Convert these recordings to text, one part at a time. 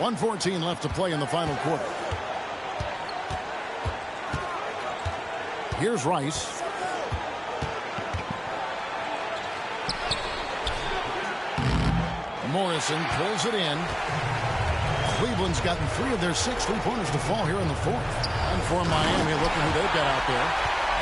1:14 left to play in the final quarter. Here's Rice. Morrison pulls it in. Cleveland's gotten 3 of their 6 3-pointers to fall here in the fourth. And for Miami, look at who they've got out there.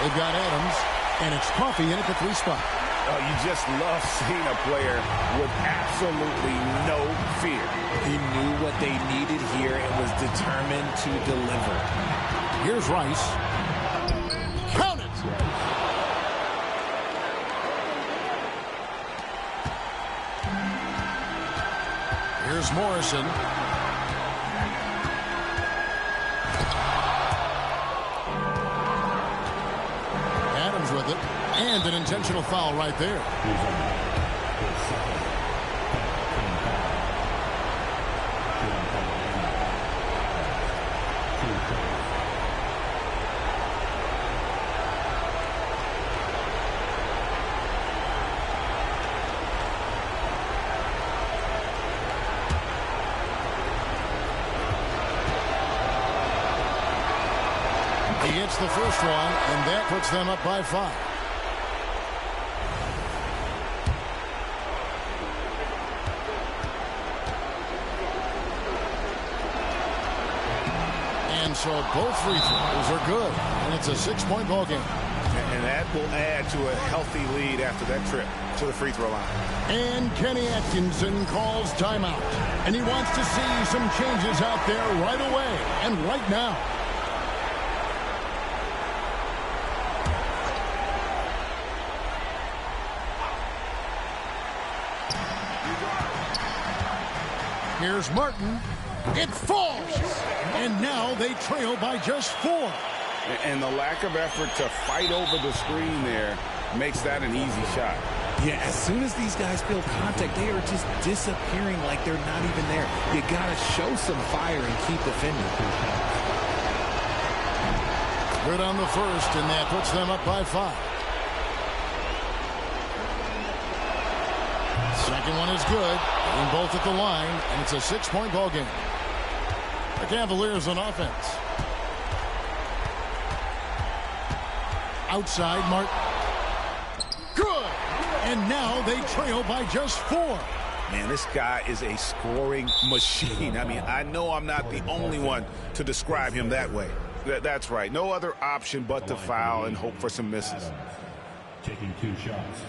They've got Adams, and it's Coffee in at the 3 spot. Oh, you just love seeing a player with absolutely no fear. He knew what they needed here and was determined to deliver. Here's Rice. Count it! Here's Morrison. Adams with it. And an intentional foul right there. He hits the first one, and that puts them up by 5. And so both free throws are good, and it's a 6-point ball game. And that will add to a healthy lead after that trip to the free throw line. And Kenny Atkinson calls timeout. And he wants to see some changes out there right away and right now. Here's Martin. It falls. And now they trail by just 4. And the lack of effort to fight over the screen there makes that an easy shot. Yeah, as soon as these guys feel contact, they are just disappearing like they're not even there. You got to show some fire and keep defending. Good on the first, and that puts them up by 5. Second one is good. And both at the line, and it's a 6-point ball game. The Cavaliers on offense. Outside, Martin. Good! And now they trail by just 4. Man, this guy is a scoring machine. I mean, I know I'm not the only one to describe him that way. That's right. No other option but to foul and hope for some misses. Taking 2 shots.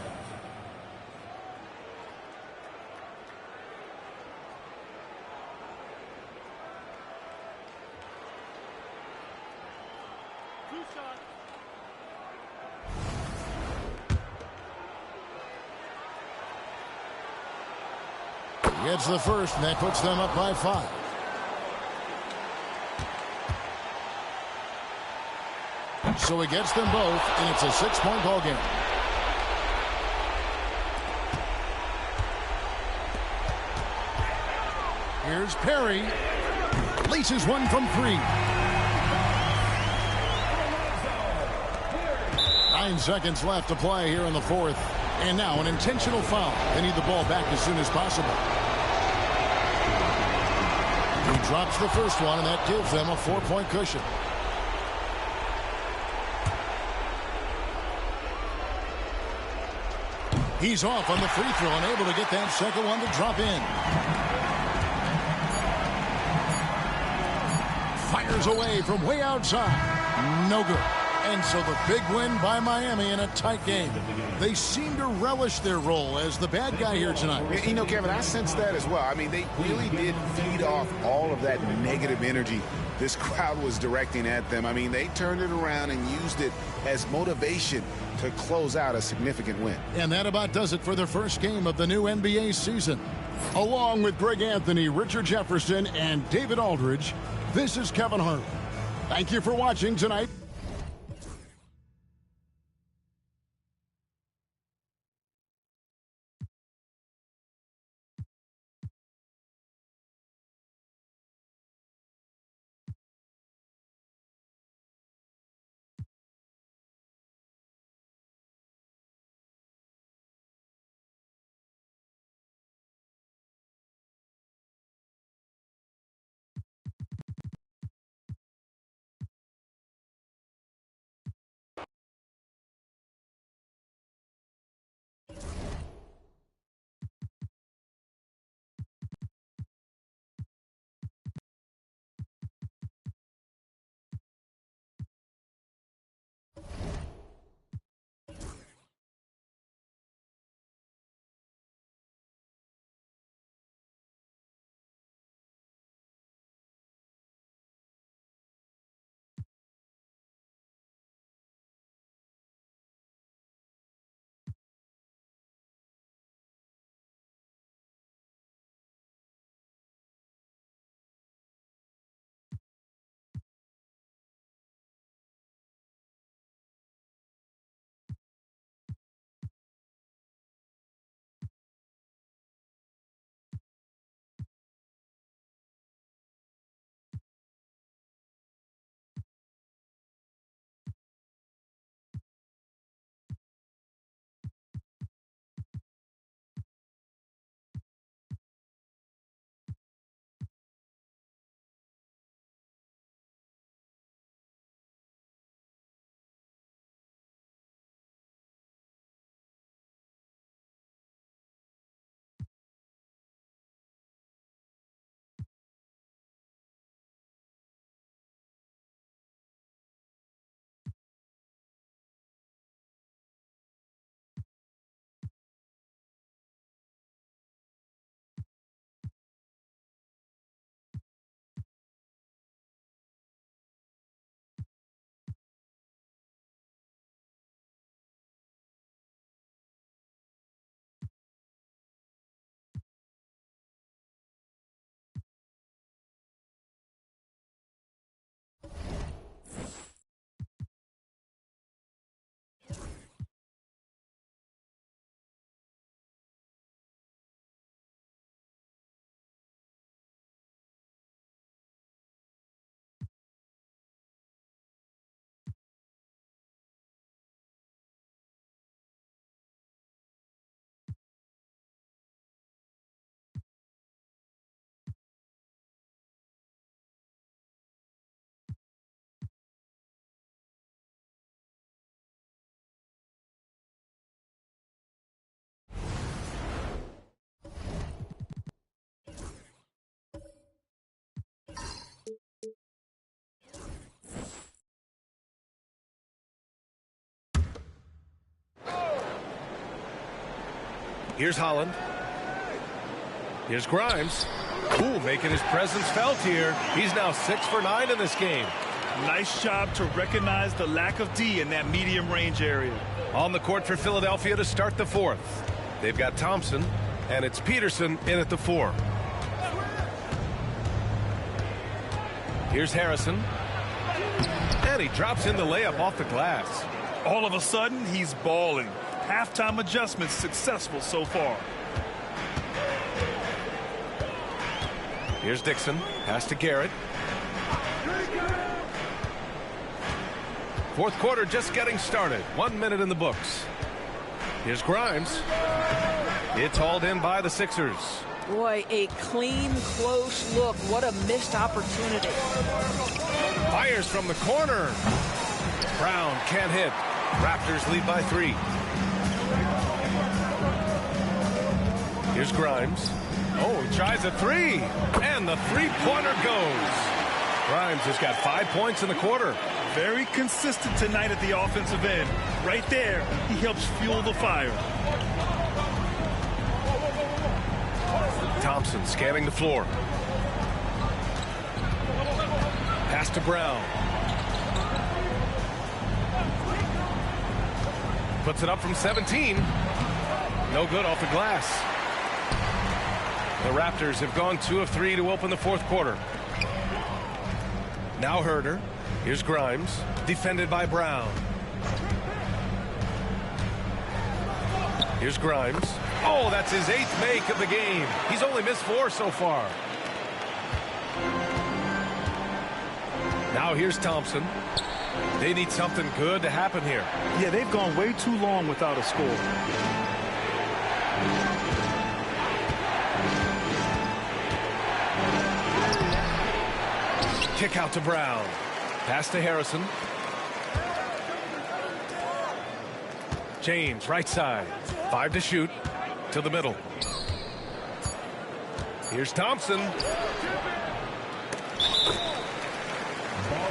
Gets the first, and that puts them up by 5. So he gets them both, and it's a 6-point ball game. Here's Perry. Laces one from 3. 9 seconds left to play here in the fourth. And now an intentional foul. They need the ball back as soon as possible. He drops the first one, and that gives them a 4-point cushion. He's off on the free throw and able to get that second one to drop in. Fires away from way outside. No good. And so the big win by Miami in a tight game. They seem to relish their role as the bad guy here tonight. You know, Kevin, I sense that as well. I mean, they really did feed off all of that negative energy this crowd was directing at them. I mean, they turned it around and used it as motivation to close out a significant win. And that about does it for the first game of the new NBA season. Along with Greg Anthony, Richard Jefferson, and David Aldridge, this is Kevin Hart. Thank you for watching tonight. Here's Holland. Here's Grimes. Ooh, making his presence felt here. He's now 6 for 9 in this game. Nice job to recognize the lack of D in that medium range area. On the court for Philadelphia to start the fourth. They've got Thompson, and it's Peterson in at the 4. Here's Harrison. And he drops in the layup off the glass. All of a sudden, he's balling. Halftime adjustments successful so far. Here's Dixon. Pass to Garrett. Fourth quarter just getting started. 1 minute in the books. Here's Grimes. It's hauled in by the Sixers. Boy, a clean, close look. What a missed opportunity. Fires from the corner. Brown can't hit. Raptors lead by 3. Here's Grimes. Oh, he tries a 3. And the three-pointer goes. Grimes has got 5 points in the quarter. Very consistent tonight at the offensive end. Right there, he helps fuel the fire. Thompson scanning the floor. Pass to Brown. Puts it up from 17. No good off the glass. The Raptors have gone 2 of 3 to open the fourth quarter. Now Herter. Here's Grimes. Defended by Brown. Here's Grimes. Oh, that's his 8th make of the game. He's only missed 4 so far. Now here's Thompson. They need something good to happen here. Yeah, they've gone way too long without a score. Kick out to Brown. Pass to Harrison. James, right side. 5 to shoot. To the middle. Here's Thompson.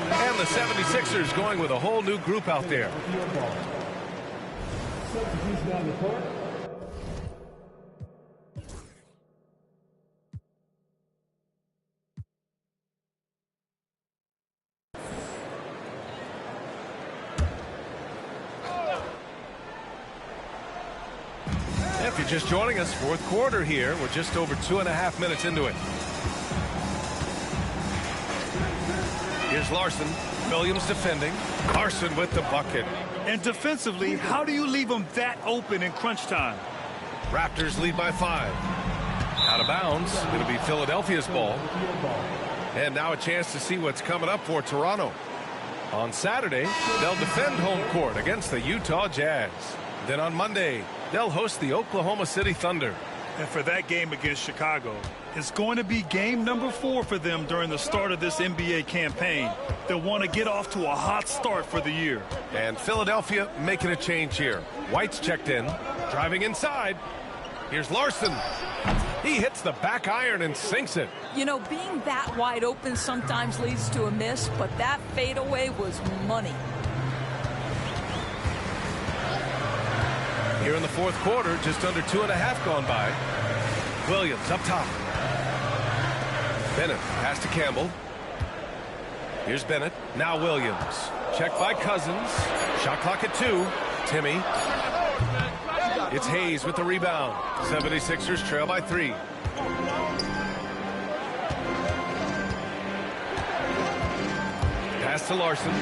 And the 76ers going with a whole new group out there. If you're just joining us, fourth quarter here. We're just over 2.5 minutes into it. Here's Larson. Williams defending. Larson with the bucket. And defensively, how do you leave them that open in crunch time? Raptors lead by 5. Out of bounds. It'll be Philadelphia's ball. And now a chance to see what's coming up for Toronto. On Saturday, they'll defend home court against the Utah Jazz. Then on Monday, they'll host the Oklahoma City Thunder. And for that game against Chicago, it's going to be game number 4 for them during the start of this NBA campaign. They'll want to get off to a hot start for the year. And Philadelphia making a change here. White's checked in, driving inside. Here's Larson. He hits the back iron and sinks it. You know, being that wide open sometimes leads to a miss, but that fadeaway was money. Here in the fourth quarter, just under 2.5 gone by. Williams up top. Bennett pass to Campbell. Here's Bennett. Now Williams. Checked by Cousins. Shot clock at 2. Timmy. It's Hayes with the rebound. 76ers trail by 3. Pass to Larson.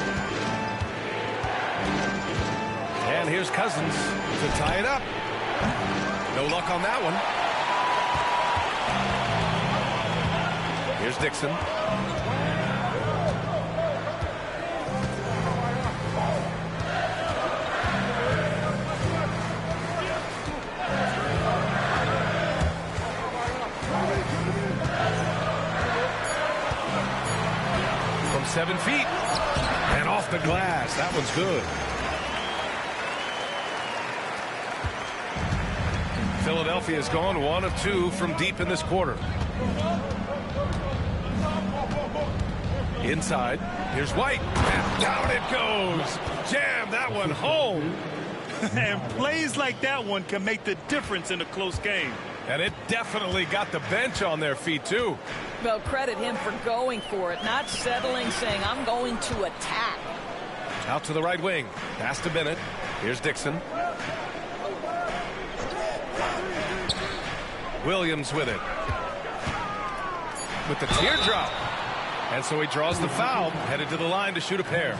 And here's Cousins to tie it up. No luck on that one. Here's Dixon. From 7 feet. And off the glass. That one's good. Philadelphia has gone 1 of 2 from deep in this quarter. Inside, here's White, and down it goes. Jam that one home. And plays like that one can make the difference in a close game. And it definitely got the bench on their feet, too. Well, credit him for going for it, not settling, saying, I'm going to attack. Out to the right wing. Pass to Bennett. Here's Dixon. Williams with it. With the teardrop. And so he draws the foul, headed to the line to shoot a pair.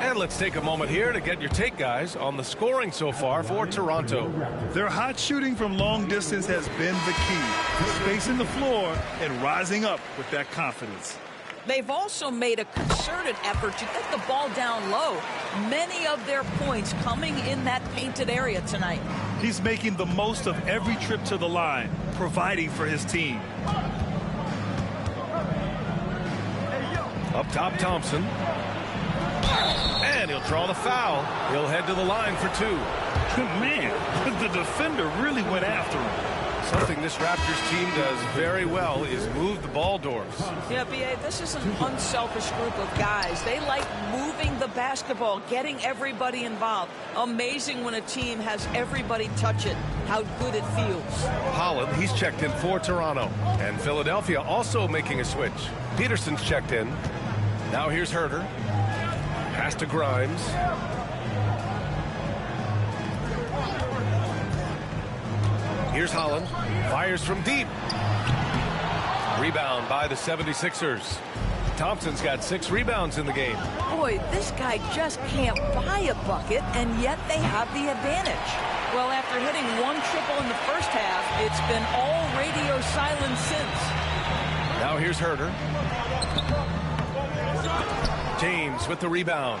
And let's take a moment here to get your take, guys, on the scoring so far for Toronto. Their hot shooting from long distance has been the key. Spacing the floor and rising up with that confidence. They've also made a concerted effort to get the ball down low. Many of their points coming in that painted area tonight. He's making the most of every trip to the line, providing for his team. Up top, Thompson. And he'll draw the foul. He'll head to the line for two. Man, the defender really went after him. Something this Raptors team does very well is move the ball doors. Yeah, B.A., this is an unselfish group of guys. They like moving the basketball, getting everybody involved. Amazing when a team has everybody touch it, how good it feels. Holland, he's checked in for Toronto. And Philadelphia also making a switch. Peterson's checked in. Now here's Herter. Pass to Grimes. Here's Holland. Fires from deep. Rebound by the 76ers. Thompson's got 6 rebounds in the game. Boy, this guy just can't buy a bucket, and yet they have the advantage. Well, after hitting 1 triple in the first half, it's been all radio silence since. Now here's Herter. James with the rebound.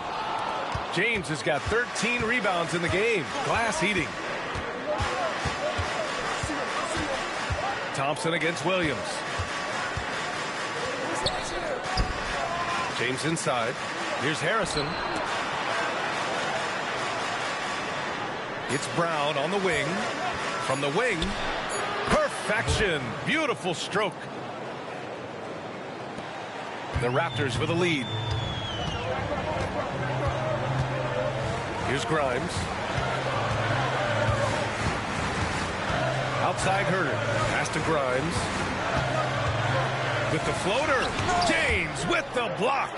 James has got 13 rebounds in the game. Glass heating. Thompson against Williams. James inside. Here's Harrison. It's Brown on the wing. From the wing. Perfection. Beautiful stroke. The Raptors with a lead. Here's Grimes. Outside Herter. Pass to Grimes. With the floater. James with the block.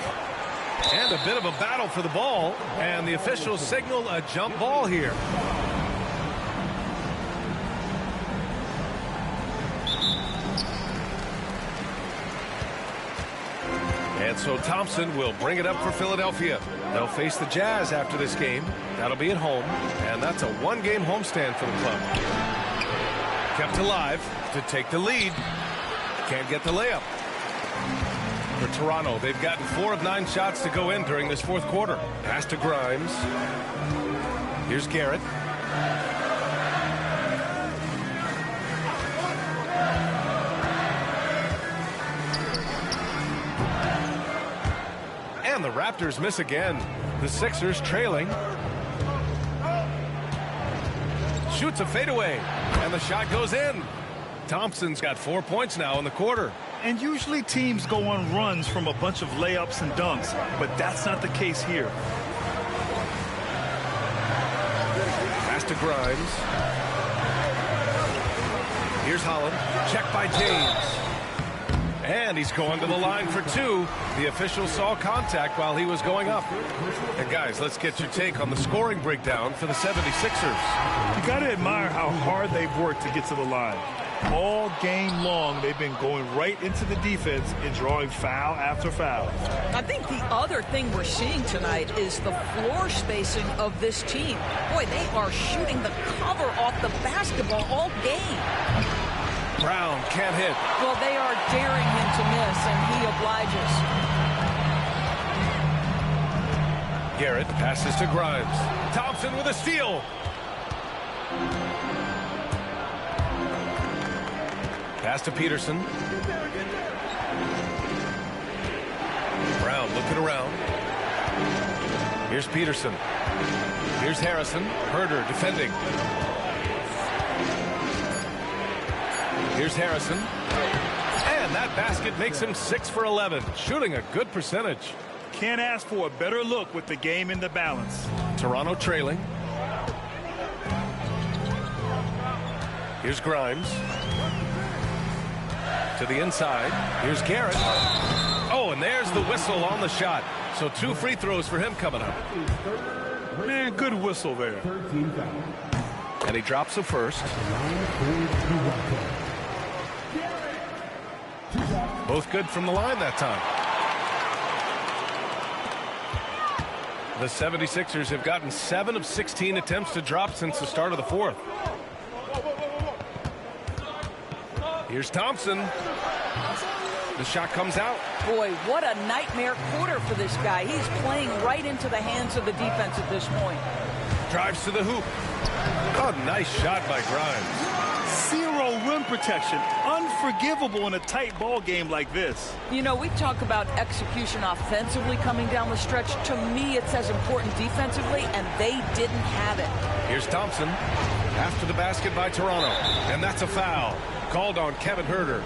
And a bit of a battle for the ball. And the officials signal a jump ball here. And so Thompson will bring it up for Philadelphia. They'll face the Jazz after this game. That'll be at home. And that's a 1-game homestand for the club. Kept alive to take the lead. Can't get the layup. For Toronto, they've gotten 4 of 9 shots to go in during this 4th quarter. Pass to Grimes. Here's Garrett. And the Raptors miss again. The Sixers trailing. Shoots a fadeaway. And the shot goes in. Thompson's got 4 points now in the quarter. And usually teams go on runs from a bunch of layups and dunks, but that's not the case here. Pass to Grimes. Here's Holland. Check by James. And he's going to the line for 2. The official saw contact while he was going up. And guys, let's get your take on the scoring breakdown for the 76ers. You got to admire how hard they've worked to get to the line. All game long, they've been going right into the defense and drawing foul after foul. I think the other thing we're seeing tonight is the floor spacing of this team. Boy, they are shooting the cover off the basketball all game. Brown can't hit. Well, they are daring him to miss, and he obliges. Garrett passes to Grimes. Thompson with a steal. Pass to Peterson. Brown looking around. Here's Peterson. Here's Harrison. Herter defending. Here's Harrison. And that basket makes him 6 for 11. Shooting a good percentage. Can't ask for a better look with the game in the balance. Toronto trailing. Here's Grimes. To the inside. Here's Garrett. Oh, and there's the whistle on the shot. So 2 free throws for him coming up. Man, good whistle there. And he drops the first. Both good from the line that time. The 76ers have gotten 7 of 16 attempts to drop since the start of the fourth. Here's Thompson. The shot comes out. Boy, what a nightmare quarter for this guy. He's playing right into the hands of the defense at this point. Drives to the hoop. Oh, nice shot by Grimes. Zero rim protection. Unforgivable in a tight ball game like this. You know, we talk about execution offensively coming down the stretch. To me, it's as important defensively, and they didn't have it. Here's Thompson. After the basket by Toronto. And that's a foul. Called on Kevin Huerter.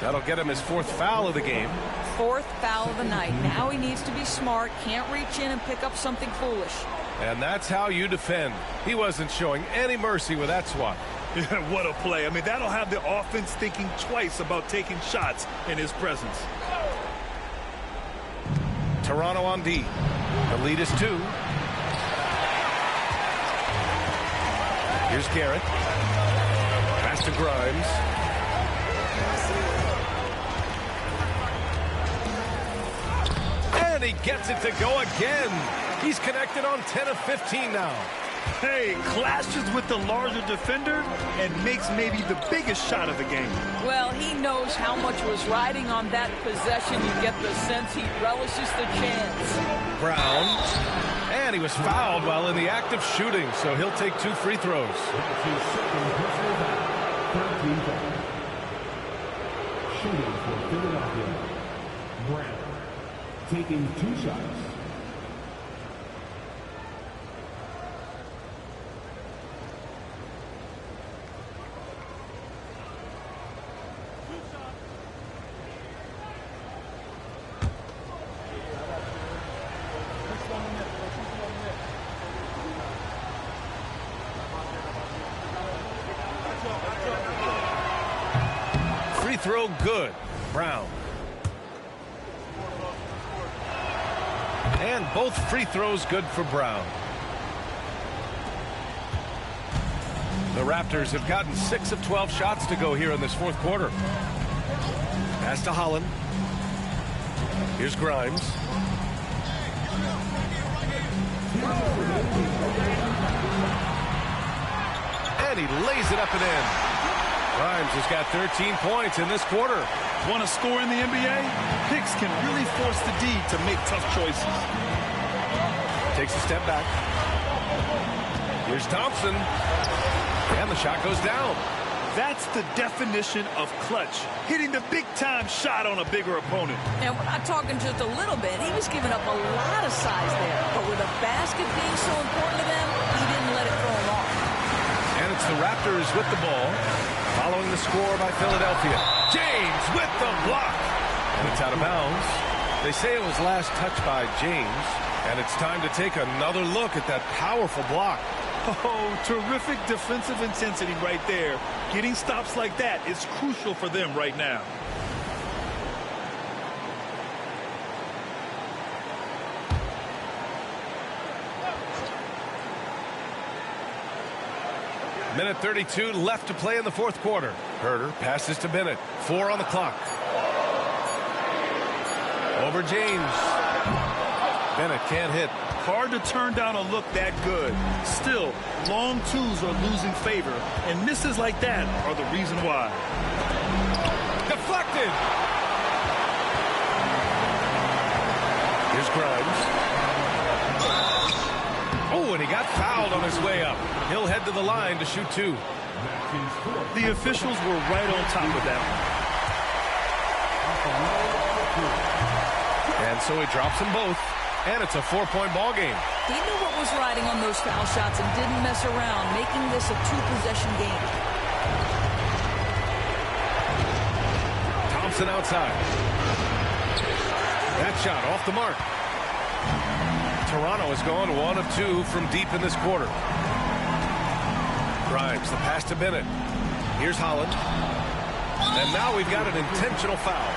That'll get him his 4th foul of the game. 4th foul of the night. Now he needs to be smart. Can't reach in and pick up something foolish. And that's how you defend. He wasn't showing any mercy with that swat. What a play. I mean, that'll have the offense thinking twice about taking shots in his presence. Toronto on D. The lead is 2. Here's Garrett. Pass to Grimes. And he gets it to go again. He's connected on 10 of 15 now. Hey, clashes with the larger defender and makes maybe the biggest shot of the game. Well, he knows how much was riding on that possession. You get the sense he relishes the chance. Brown. And he was fouled while in the act of shooting, so he'll take 2 free throws. Shooting for Philadelphia. Brown taking 2 shots. Free throw good. Brown. And both free throws good for Brown. The Raptors have gotten 6 of 12 shots to go here in this 4th quarter. Pass to Holland. Here's Grimes. And he lays it up and in. Grimes has got 13 points in this quarter. Want to score in the NBA? Picks can really force the D to make tough choices. Takes a step back. Here's Thompson. And the shot goes down. That's the definition of clutch. Hitting the big-time shot on a bigger opponent. And we're not talking just a little bit. He was giving up a lot of size there. But with a basket being so important to them, he didn't let it throw him off. And it's the Raptors with the ball. Following the score by Philadelphia. James with the block. And it's out of bounds. They say it was last touched by James. And it's time to take another look at that powerful block. Oh, terrific defensive intensity right there. Getting stops like that is crucial for them right now. Minute 32 left to play in the 4th quarter. Huerter passes to Bennett. 4 on the clock. Over James. Bennett can't hit. Hard to turn down a look that good. Still, long twos are losing favor, and misses like that are the reason why. Deflected. Here's Grimes. Oh, and he got fouled on his way up. He'll head to the line to shoot 2. The officials were right on top of that one. And so he drops them both. And it's a 4-point ball game. He knew what was riding on those foul shots and didn't mess around, making this a 2-possession game. Thompson outside. That shot off the mark. Toronto has gone 1 of 2 from deep in this quarter. Grimes, the pass to Bennett. Here's Holland. And now we've got an intentional foul.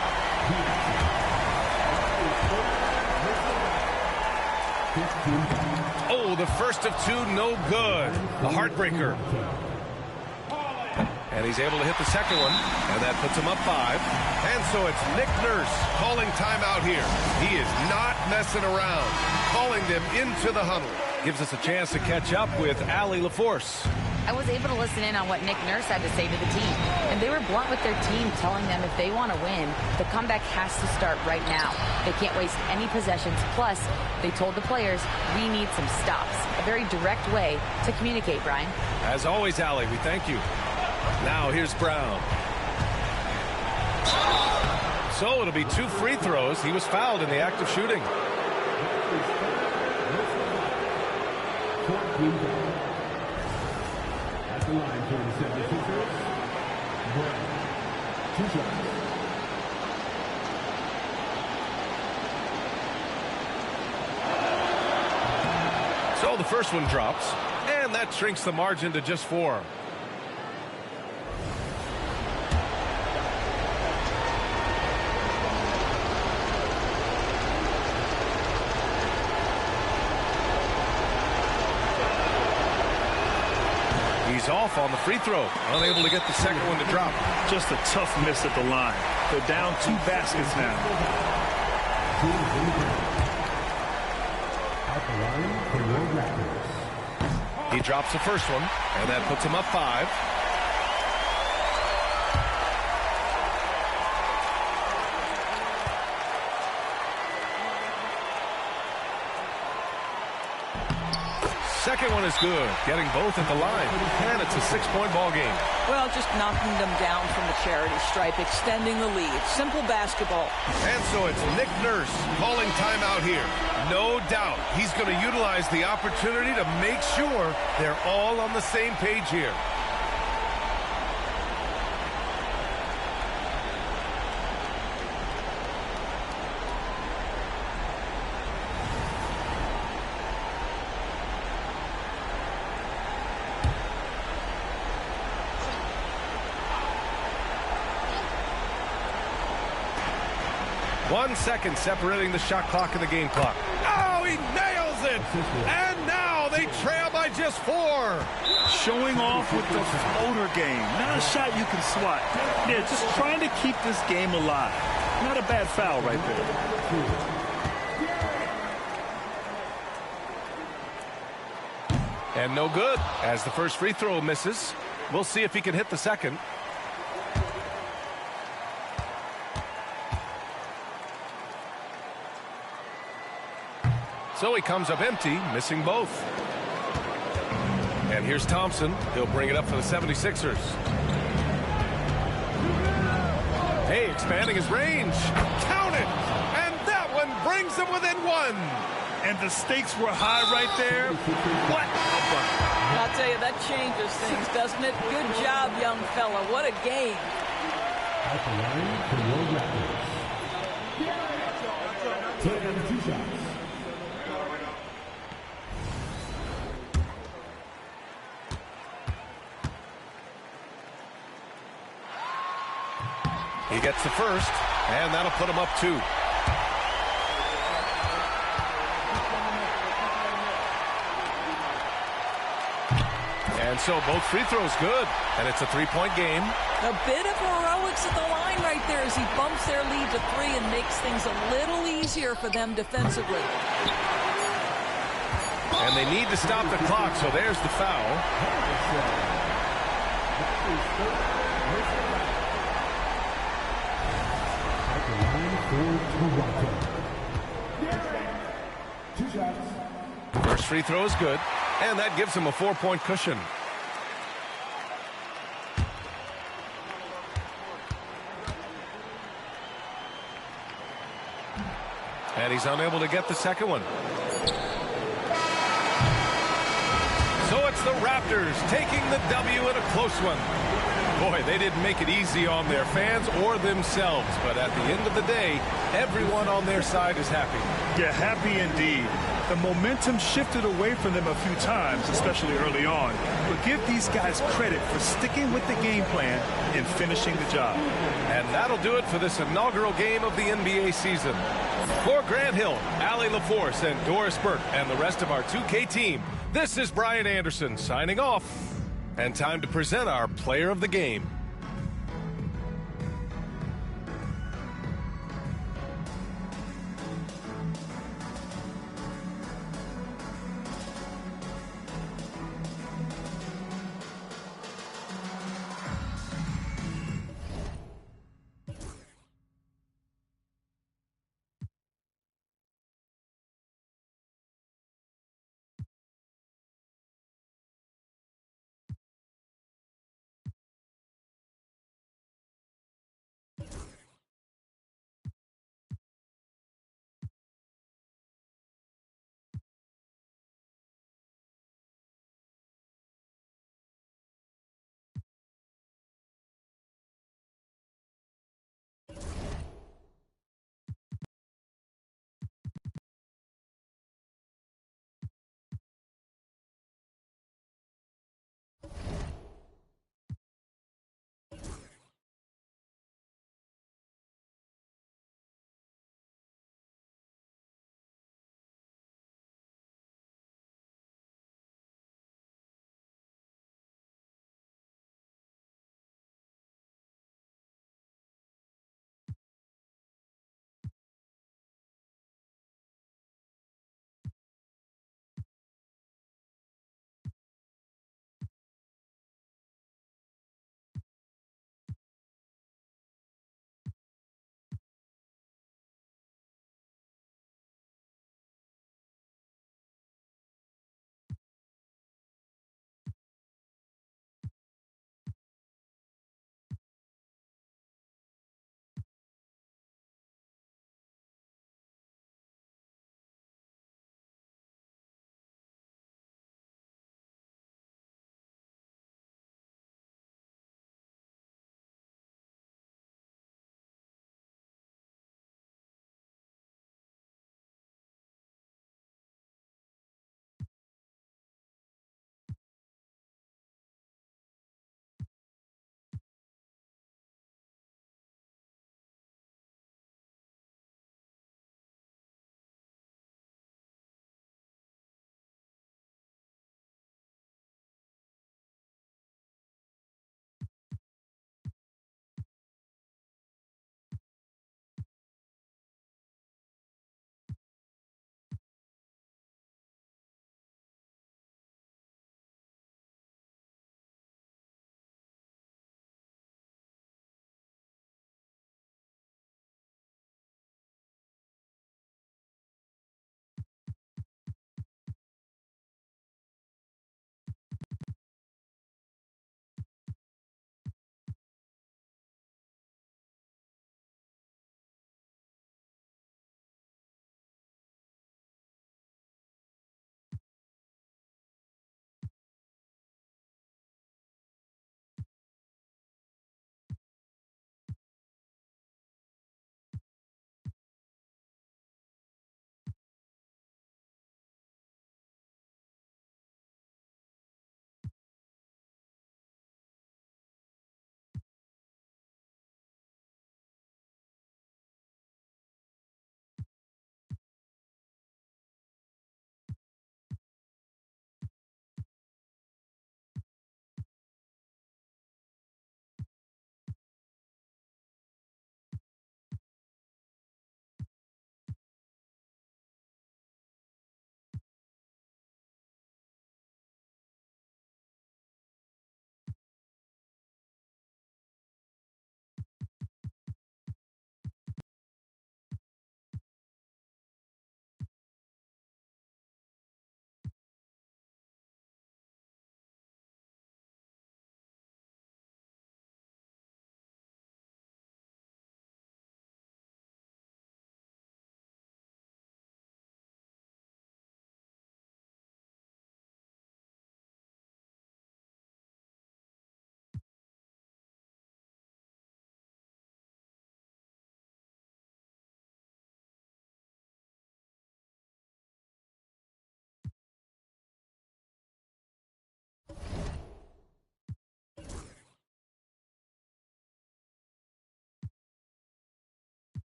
Oh, the first of 2, no good. A heartbreaker. And he's able to hit the second one, and that puts him up 5. And so it's Nick Nurse calling timeout here. He is not messing around, calling them into the huddle. Gives us a chance to catch up with Allie LaForce. I was able to listen in on what Nick Nurse had to say to the team. And they were blunt with their team, telling them if they want to win, the comeback has to start right now. They can't waste any possessions. Plus, they told the players, we need some stops. A very direct way to communicate, Brian. As always, Allie, we thank you. Now here's Brown. So it'll be 2 free throws. He was fouled in the act of shooting. At the line for the 76ers, Brown. 2 shots. So the first one drops, and that shrinks the margin to just 4. He's off on the free throw, unable to get the second one to drop. Just a tough miss at the line. They're down 2 baskets now. At the line for your Raptors. He drops the first one, and that puts him up 5. Second one is good, getting both at the line, and it's a 6-point ball game. Well, just knocking them down from the charity stripe, extending the lead. Simple basketball. And so it's Nick Nurse calling timeout here. No doubt he's going to utilize the opportunity to make sure they're all on the same page here. One second separating the shot clock and the game clock. Oh, he nails it! And now they trail by just 4. Showing off with the floater game. Not a shot you can swat. Yeah, just trying to keep this game alive. Not a bad foul right there. And no good, as the first free throw misses. We'll see if he can hit the second. So he comes up empty, missing both. And here's Thompson. He'll bring it up for the 76ers. Hey, expanding his range. Count it! And that one brings him within 1. And the stakes were high right there. What a bucket. I'll tell you, that changes things, doesn't it? Good job, young fella. What a game. At the line for your Raptors. Taking 2 shots. He gets the first, and that'll put him up 2. And so both free throws good, and it's a 3-point game. A bit of heroics at the line right there as he bumps their lead to 3 and makes things a little easier for them defensively. And they need to stop the clock, so there's the foul. First free throw is good, and that gives him a 4-point cushion. And he's unable to get the second one. So it's the Raptors taking the W in a close one. Boy, they didn't make it easy on their fans or themselves, but at the end of the day, everyone on their side is happy. Yeah, happy indeed. The momentum shifted away from them a few times, especially early on. But give these guys credit for sticking with the game plan and finishing the job. And that'll do it for this inaugural game of the NBA season. For Grant Hill, Allie LaForce, and Doris Burke, and the rest of our 2K team, this is Brian Anderson signing off. And time to present our player of the game.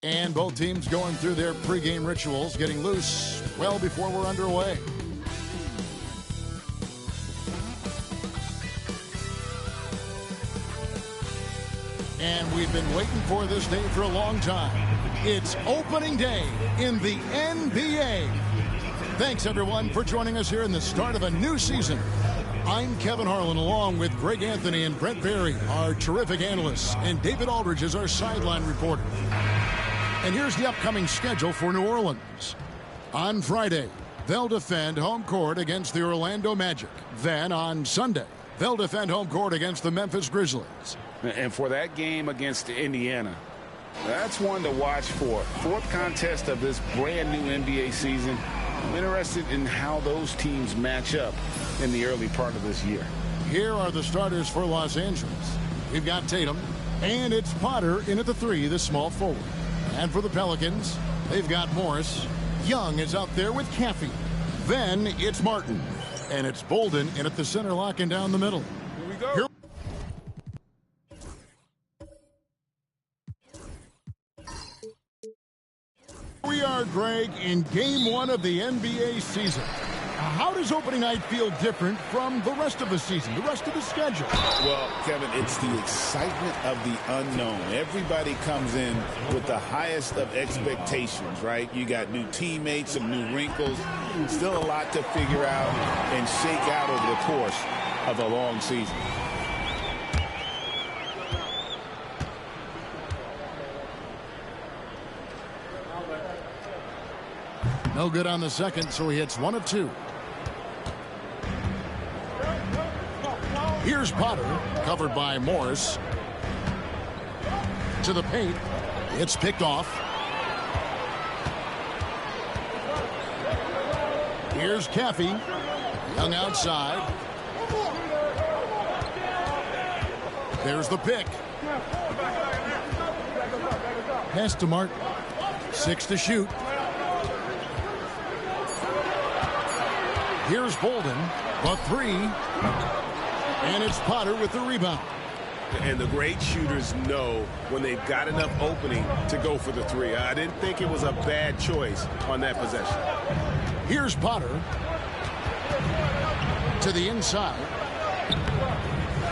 And both teams going through their pregame rituals, getting loose well before we're underway. And we've been waiting for this day for a long time. It's opening day in the NBA. Thanks, everyone, for joining us here in the start of a new season. I'm Kevin Harlan, along with Greg Anthony and Brent Barry, our terrific analysts, and David Aldridge is our sideline reporter. And here's the upcoming schedule for New Orleans. On Friday, they'll defend home court against the Orlando Magic. Then on Sunday, they'll defend home court against the Memphis Grizzlies. And for that game against Indiana, that's one to watch for. Fourth contest of this brand new NBA season. I'm interested in how those teams match up in the early part of this year. Here are the starters for Los Angeles. We've got Tatum, and it's Potter in at the 3, the small forward. And for the Pelicans, they've got Morris. Young is out there with Caffey. Then it's Martin, and it's Bolden in at the center, locking down the middle. Here we go. Here we are, Greg, in game 1 of the NBA season. How does opening night feel different from the rest of the season, the rest of the schedule? Well, Kevin, it's the excitement of the unknown. Everybody comes in with the highest of expectations, right? You got new teammates, some new wrinkles, still a lot to figure out and shake out over the course of a long season. No good on the second, so he hits 1 of 2. Here's Potter, covered by Morris. To the paint. It's picked off. Here's Caffey. Young outside. There's the pick. Pass to Martin. 6 to shoot. Here's Bolden, the 3, and it's Potter with the rebound. And the great shooters know when they've got enough opening to go for the 3. I didn't think it was a bad choice on that possession. Here's Potter to the inside.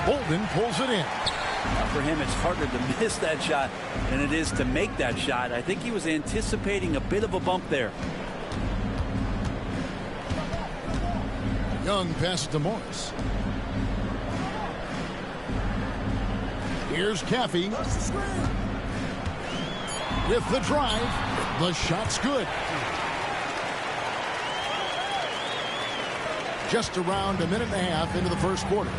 Bolden pulls it in. For him, it's harder to miss that shot than it is to make that shot. I think he was anticipating a bit of a bump there. Young passes to Morris. Here's Caffey. With the drive. The shot's good. Just around a minute and a half into the first quarter.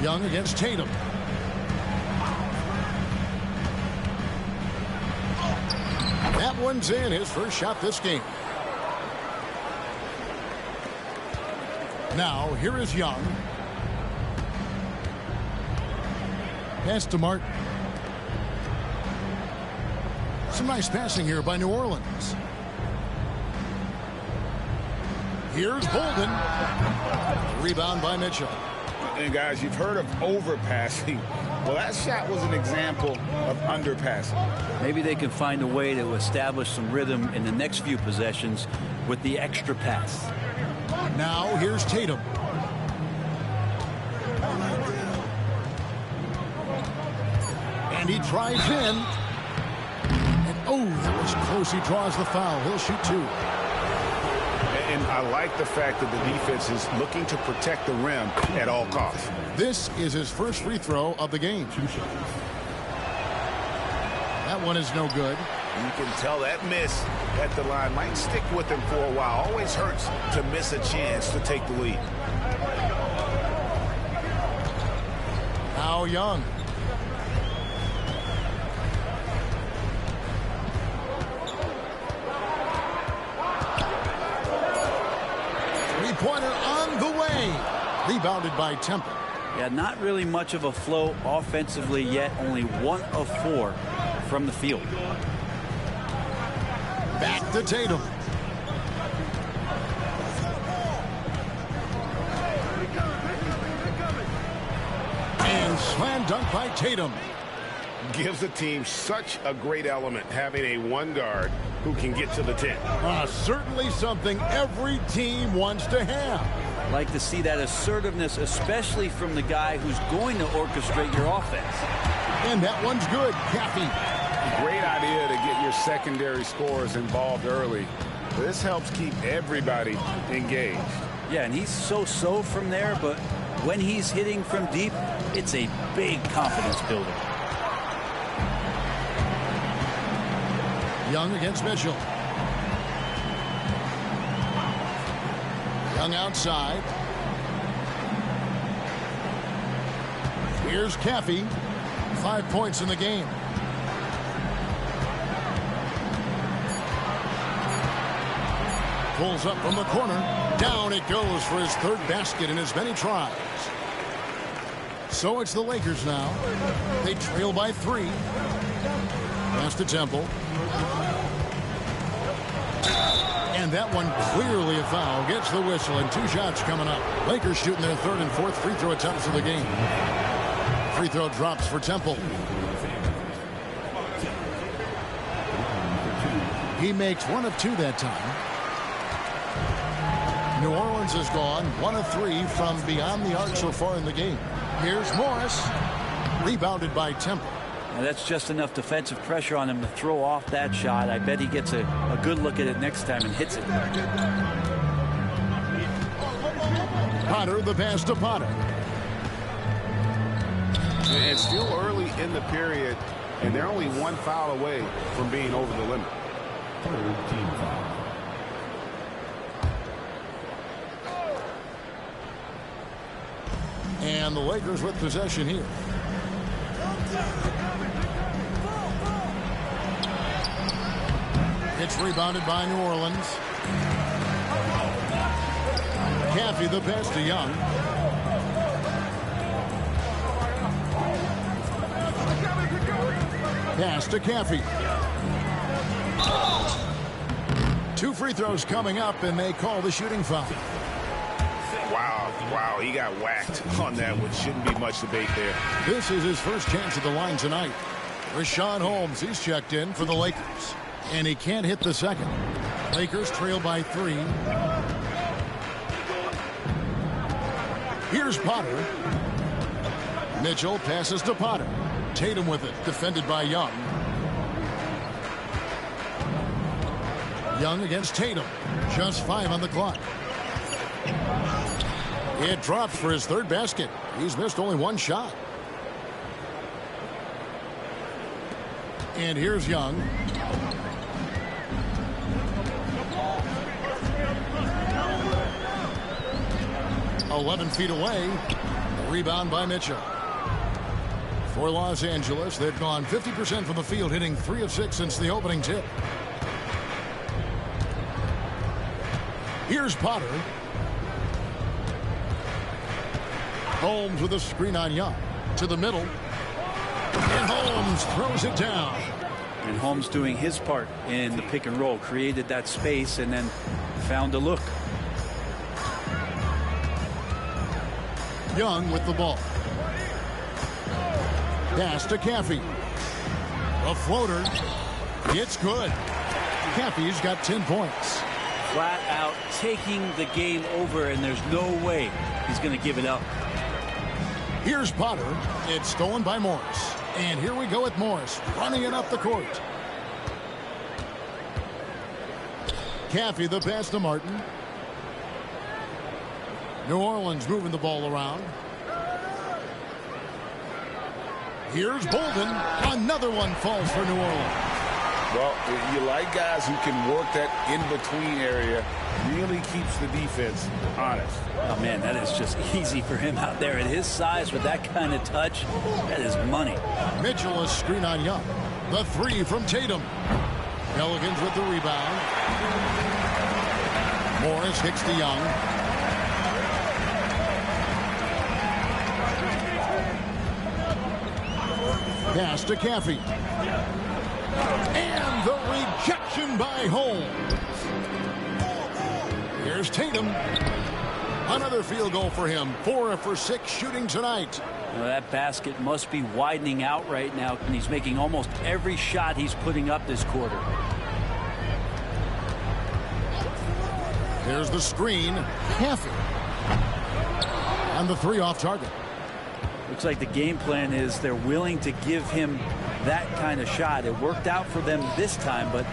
Young against Tatum. That one's in, his first shot this game. Now, here is Young. Pass to Martin. Some nice passing here by New Orleans. Here's Bolden. Rebound by Mitchell. And guys, you've heard of overpassing. Well, that shot was an example of underpassing. Maybe they can find a way to establish some rhythm in the next few possessions with the extra pass. Now here's Tatum. And he drives in. And oh, that was close. He draws the foul. He'll shoot 2. And I like the fact that the defense is looking to protect the rim at all costs. This is his first free throw of the game. That one is no good. You can tell that miss at the line might stick with him for a while. Always hurts to miss a chance to take the lead. Now Young. Three-pointer on the way. Rebounded by Temple. Yeah, not really much of a flow offensively yet. Only 1 of 4 from the field. Back to Tatum. And slam dunk by Tatum. gives the team such a great element having a one guard who can get to the 10. Certainly something every team wants to have. Like to see that assertiveness, especially from the guy who's going to orchestrate your offense. And that one's good. Caffey. Great idea to get your secondary scorers involved early. This helps keep everybody engaged. Yeah, and he's so-so from there, but when he's hitting from deep, it's a big confidence builder. Young against Mitchell. Young outside. Here's Caffey. 5 points in the game. Pulls up from the corner. Down it goes for his third basket in as many tries. So it's the Lakers now. They trail by 3. Pass to Temple. And that one clearly a foul. Gets the whistle and 2 shots coming up. Lakers shooting their 3rd and 4th free throw attempts of the game. Free throw drops for Temple. He makes 1 of 2 that time. New Orleans has gone 1 of 3 from beyond the arc so far in the game. Here's Morris. Rebounded by Temple. Now that's just enough defensive pressure on him to throw off that shot. I bet he gets a good look at it next time and hits it. Potter, the pass to Potter. It's still early in the period, and they're only 1 foul away from being over the limit. 3rd team foul. And the Lakers with possession here. It's rebounded by New Orleans. Caffey the pass to Young. Pass to Caffey. 2 free throws coming up, and they call the shooting foul. Wow, he got whacked on that one. Shouldn't be much debate there. This is his first chance at the line tonight. Rashawn Holmes, he's checked in for the Lakers. And he can't hit the second. Lakers trail by 3. Here's Potter. Mitchell passes to Potter. Tatum with it, defended by Young. Young against Tatum. Just 5 on the clock. It drops for his 3rd basket. He's missed only 1 shot. And here's Young. "11 feet away." Rebound by Mitchell. For Los Angeles, they've gone 50% from the field, hitting 3 of 6 since the opening tip. Here's Potter. Holmes with a screen on Young. To the middle. And Holmes throws it down. And Holmes doing his part in the pick and roll. Created that space and then found a look. Young with the ball. Pass to Caffey. A floater. It's good. Caffey's got 10 points. Flat out taking the game over, and there's no way he's going to give it up. Here's Potter. It's stolen by Morris. And here we go with Morris running it up the court. Caffey the pass to Martin. New Orleans moving the ball around. Here's Bolden. Another one falls for New Orleans. Well, you like guys who can work that in-between area. Really keeps the defense honest. Oh, man, that is just easy for him out there. At his size, with that kind of touch, that is money. Mitchell, a screen on Young. The 3 from Tatum. Pelicans with the rebound. Morris kicks to Young. Pass to Caffey. And the rejection by Holmes. Here's Tatum. Another field goal for him. 4 for 6 shooting tonight. That basket must be widening out right now, and he's making almost every shot he's putting up this quarter. There's the screen. Caffey. And the three off target. Looks like the game plan is they're willing to give him that kind of shot. It worked out for them this time, but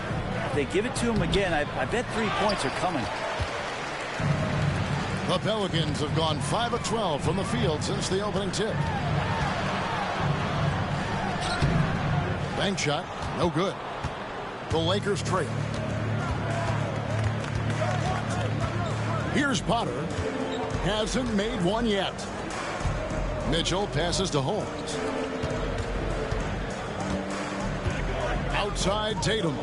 if they give it to him again, I bet 3 points are coming. The Pelicans have gone 5 of 12 from the field since the opening tip. Bank shot, no good. The Lakers trail. Here's Potter. Hasn't made one yet. Mitchell passes to Holmes. Outside Tatum.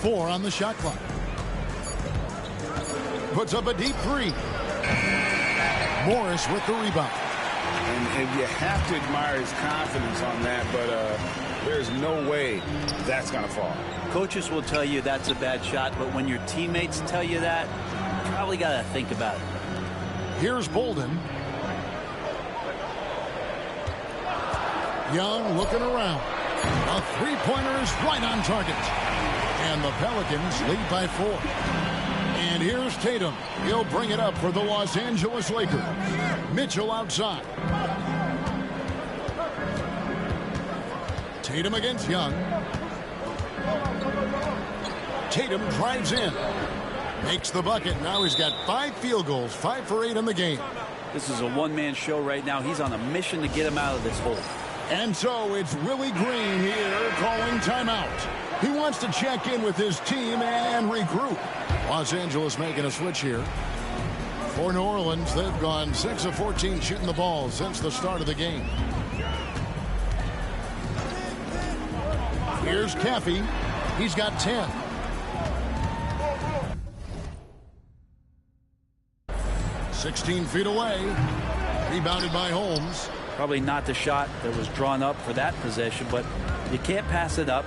4 on the shot clock. Puts up a deep three. Morris with the rebound. And you have to admire his confidence on that, but there's no way that's going to fall. Coaches will tell you that's a bad shot, but when your teammates tell you that, you probably got to think about it. Here's Bolden. Young looking around. A three-pointer is right on target. And the Pelicans lead by 4. And here's Tatum. He'll bring it up for the Los Angeles Lakers. Mitchell outside. Tatum against Young. Tatum drives in. Makes the bucket. Now he's got 5 field goals. 5 for 8 in the game. This is a one-man show right now. He's on a mission to get him out of this hole. And so it's Willie Green here calling timeout. He wants to check in with his team and regroup. Los Angeles making a switch here. For New Orleans, they've gone 6 of 14 shooting the ball since the start of the game. Here's Caffey. He's got 10. "16 feet away. Rebounded by Holmes. Probably not the shot that was drawn up for that possession, but you can't pass it up,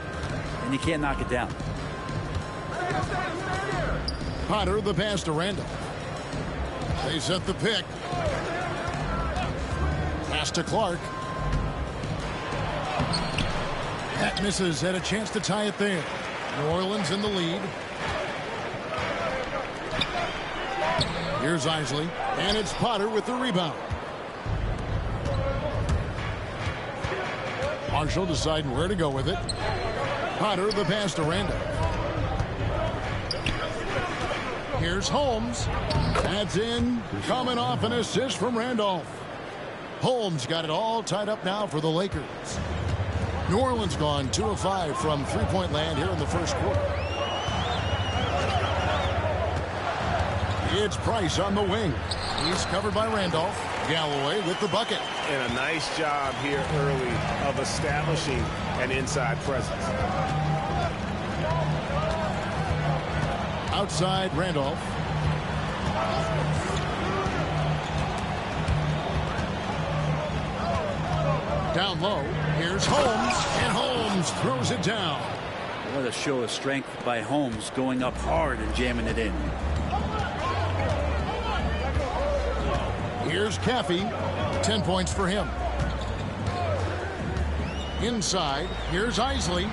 and you can't knock it down. Potter, the pass to Randall. They set the pick. Pass to Clark. That misses. Had a chance to tie it there. New Orleans in the lead. Here's Isley. And it's Potter with the rebound. Marshall deciding where to go with it. Potter, the pass to Randall. Here's Holmes. That's in. Coming off an assist from Randolph. Holmes got it all tied up now for the Lakers. New Orleans gone 2 of 5 from three-point land here in the first quarter. It's Price on the wing. He's covered by Randolph. Galloway with the bucket. And a nice job here early of establishing an inside presence. Outside Randolph. Down low. Here's Holmes. And Holmes throws it down. What a show of strength by Holmes, going up hard and jamming it in. Here's Caffey. 10 points for him. Inside. Here's Isley.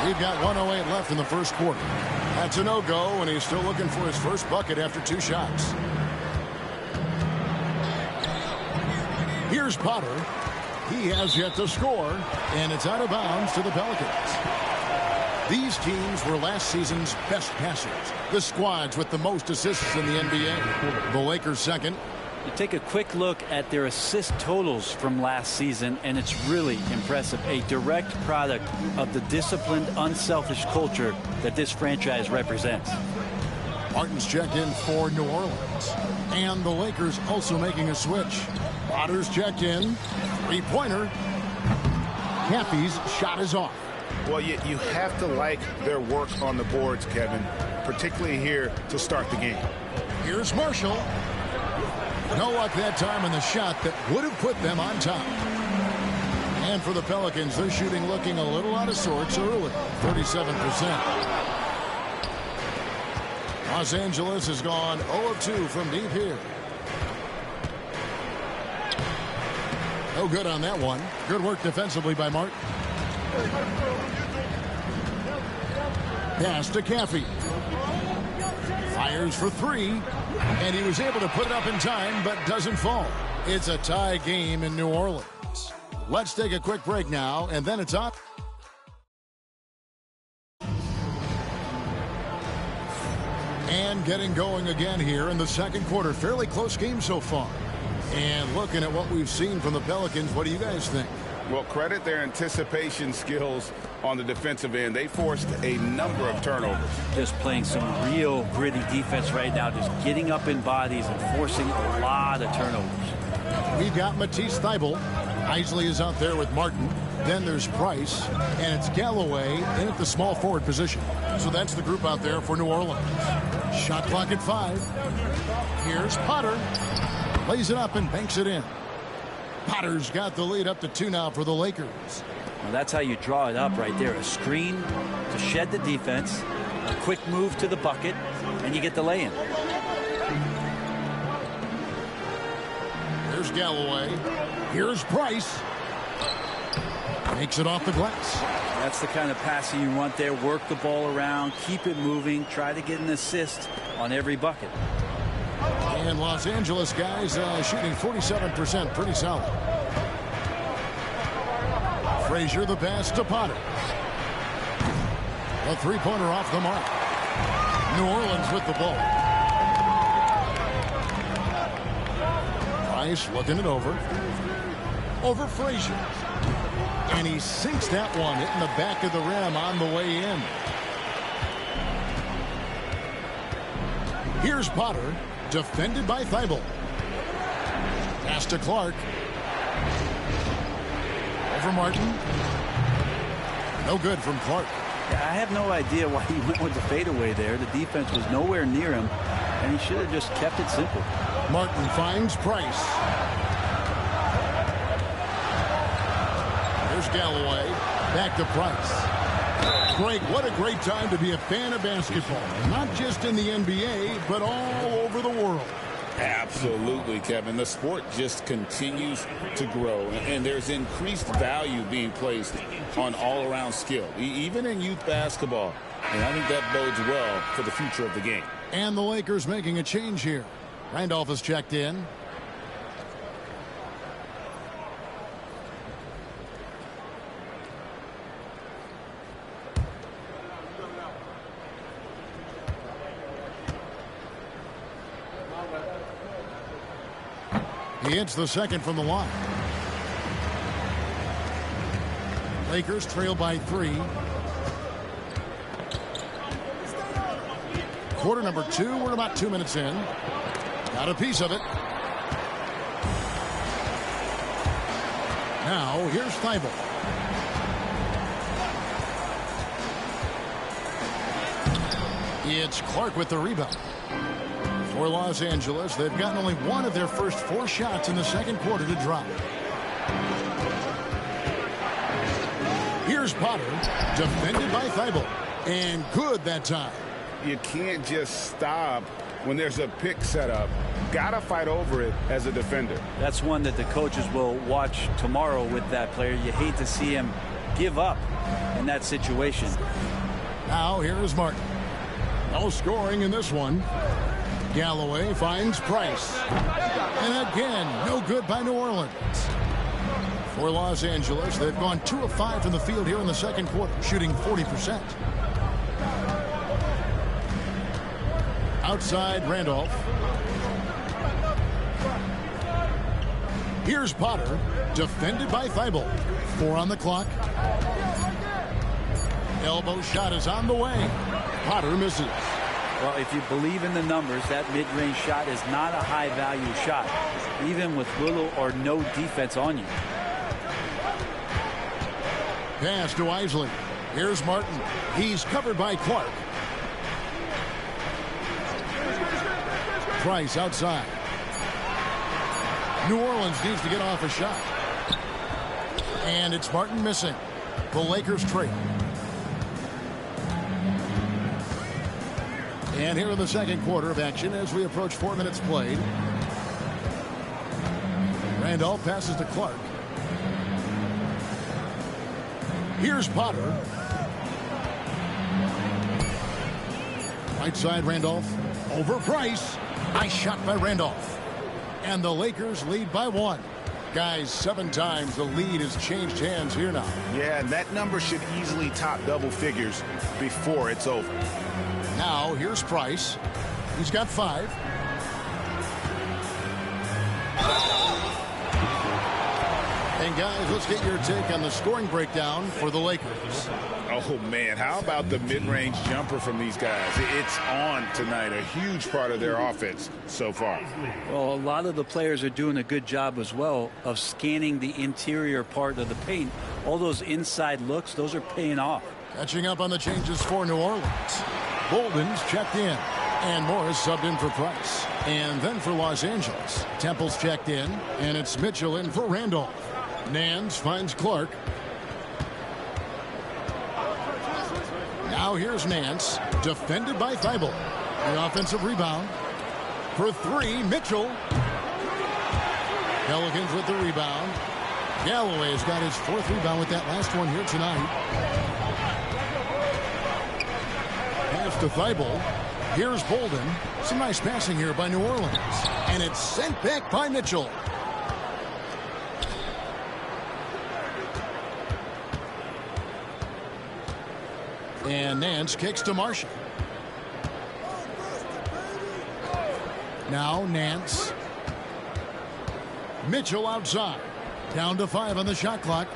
We've got 1:08 left in the first quarter. That's a no-go, and he's still looking for his first bucket after 2 shots. Here's Potter. He has yet to score, and it's out of bounds to the Pelicans. These teams were last season's best passers. The squads with the most assists in the NBA. The Lakers second. You take a quick look at their assist totals from last season, and it's really impressive. A direct product of the disciplined, unselfish culture that this franchise represents. Martin's checked in for New Orleans. And the Lakers also making a switch. Potter's checked in. Three-pointer. Caffey's shot is off. Well, you have to like their work on the boards, Kevin, particularly here to start the game. Here's Marshall. No luck that time in the shot that would have put them on top. And for the Pelicans, their shooting looking a little out of sorts early. 37%. Los Angeles has gone 0 of 2 from deep here. No good on that one. Good work defensively by Martin. Pass to Caffey. Fires for three. And he was able to put it up in time, but doesn't fall. It's a tie game in New Orleans. Let's take a quick break now, and then it's up. And getting going again here in the second quarter. Fairly close game so far. And looking at what we've seen from the Pelicans, what do you guys think? Well, credit their anticipation skills on the defensive end. They forced a number of turnovers. Just playing some real gritty defense right now, just getting up in bodies and forcing a lot of turnovers. We've got Matisse Thybulle. Isley is out there with Martin. Then there's Price, and it's Galloway in at the small forward position. So that's the group out there for New Orleans. Shot clock at 5. Here's Potter. Lays it up and banks it in. Potter's got the lead up to 2 now for the Lakers. Well, that's how you draw it up right there. A screen to shed the defense, a quick move to the bucket, and you get the lay-in. Here's Galloway. Here's Price. Makes it off the glass. That's the kind of passing you want there. Work the ball around, keep it moving, try to get an assist on every bucket. And Los Angeles guys shooting 47%, pretty solid. Frazier the pass to Potter. A three-pointer off the mark. New Orleans with the ball. Price looking it over. Over Frazier. And he sinks that one, hitting the back of the rim on the way in. Here's Potter, defended by Thybulle. Pass to Clark. Over Martin. No good from Clark. Yeah, I have no idea why he went with the fadeaway there. The defense was nowhere near him, and he should have just kept it simple. Martin finds Price. There's Galloway. Back to Price. Greg, what a great time to be a fan of basketball. Not just in the NBA, but all over the world. Absolutely, Kevin. The sport just continues to grow, and there's increased value being placed on all-around skill, even in youth basketball. And I think that bodes well for the future of the game. And the Lakers making a change here. Randolph has checked in. He hits the second from the line. Lakers trail by 3. Quarter number 2. We're about 2 minutes in. Got a piece of it. Now here's Thybulle. It's Clark with the rebound. For Los Angeles, they've gotten only one of their first 4 shots in the second quarter to drop. Here's Potter, defended by Thybulle, and good that time. You can't just stop when there's a pick set up. Gotta fight over it as a defender. That's one that the coaches will watch tomorrow with that player. You hate to see him give up in that situation. Now here is Martin. No scoring in this one. Galloway finds Price. And again, no good by New Orleans. For Los Angeles, they've gone 2 of 5 from the field here in the second quarter, shooting 40%. Outside Randolph. Here's Potter, defended by Thybulle. 4 on the clock. Elbow shot is on the way. Potter misses. Well, if you believe in the numbers, that mid-range shot is not a high-value shot, even with little or no defense on you. Pass to Isley. Here's Martin. He's covered by Clark. Price outside. New Orleans needs to get off a shot. And it's Martin missing. The Lakers trail. And here in the second quarter of action as we approach 4 minutes played. Randolph passes to Clark. Here's Potter. Right side, Randolph. Over Price. Nice shot by Randolph. And the Lakers lead by 1. Guys, 7 times the lead has changed hands here now. Yeah, and that number should easily top double figures before it's over. Now, here's Price. He's got 5. And guys, let's get your take on the scoring breakdown for the Lakers. Oh, man, how about the mid-range jumper from these guys? It's on tonight, a huge part of their offense so far. Well, a lot of the players are doing a good job as well of scanning the interior part of the paint. All those inside looks, those are paying off. Catching up on the changes for New Orleans. Bolden's checked in. And Morris subbed in for Price. And then for Los Angeles, Temple's checked in. And it's Mitchell in for Randolph. Nance finds Clark. Now here's Nance, defended by Thibault. The offensive rebound. For 3, Mitchell. Pelicans with the rebound. Galloway has got his 4th rebound with that last one here tonight. Pass to Thibault. Here's Bolden. Some nice passing here by New Orleans. And it's sent back by Mitchell. And Nance kicks to Marshall. Now Nance. Mitchell outside. Down to 5 on the shot clock.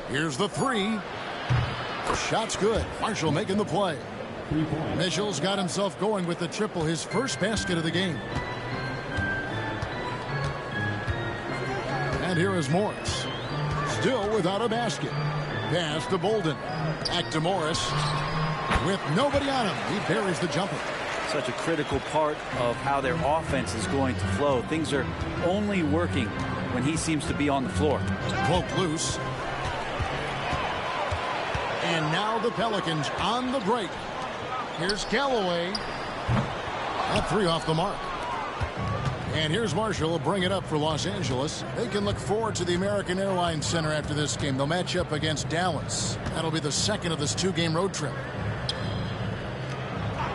Here's the 3. Shot's good. Marshall making the play. Mitchell's got himself going with the triple, his first basket of the game. And here is Morris. Still without a basket. Pass to Bolden. Back to Morris. With nobody on him, he buries the jumper. Such a critical part of how their offense is going to flow. Things are only working when he seems to be on the floor. Poke loose. And now the Pelicans on the break. Here's Galloway. That 3 off the mark. And here's Marshall will bring it up for Los Angeles. They can look forward to the American Airlines Center after this game. They'll match up against Dallas. That'll be the second of this 2-game road trip.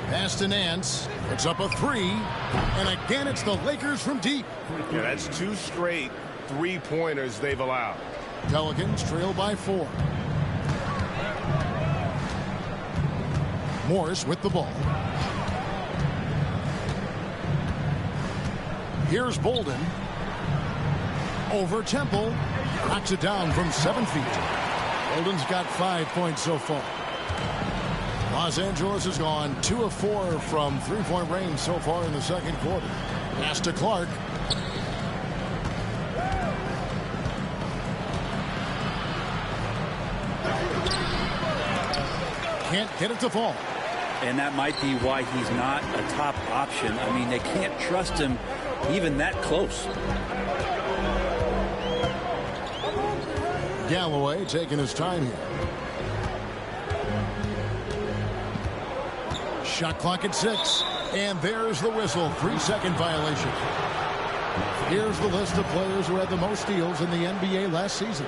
Pass to Nance. It's up a 3. And again, it's the Lakers from deep. Yeah, that's 2 straight 3-pointers they've allowed. Pelicans trail by 4. Morris with the ball. Here's Bolden. Over Temple. Knocks it down from 7 feet. Bolden's got 5 points so far. Los Angeles has gone 2 of 4 from 3-point range so far in the second quarter. Pass to Clark. Can't get it to fall. And that might be why he's not a top option. I mean, they can't trust him even that close. Galloway taking his time here. Shot clock at 6. And there's the whistle. 3-second violation. Here's the list of players who had the most steals in the NBA last season.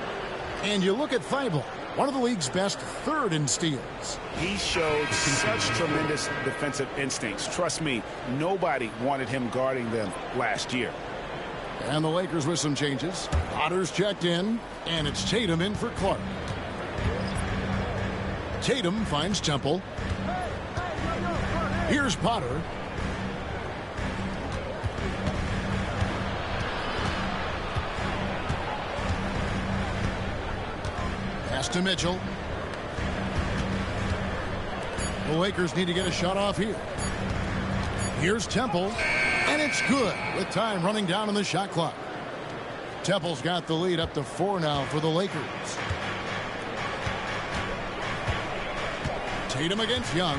And you look at Thibault, one of the league's best, 3rd in steals. He showed such tremendous defensive instincts. Trust me, nobody wanted him guarding them last year. And the Lakers with some changes. Potter's checked in, and it's Tatum in for Clark. Tatum finds Temple. Here's Potter. Pass to Mitchell. The Lakers need to get a shot off here. Here's Temple. And it's good with time running down on the shot clock. Temple's got the lead up to 4 now for the Lakers. Tatum against Young.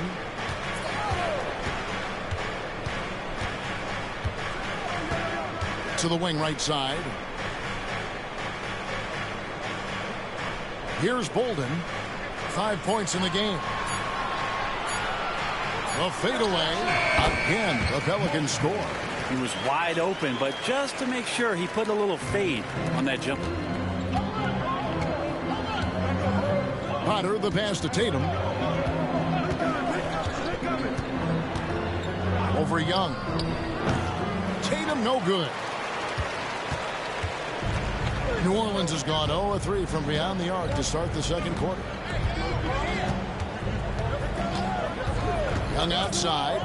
To the wing right side. Here's Bolden. 5 points in the game. The fadeaway. Again, the Pelicans score. He was wide open, but just to make sure, he put a little fade on that jumper. Potter, the pass to Tatum. Over Young. Tatum, no good. New Orleans has gone 0-3 from beyond the arc to start the second quarter. Young outside.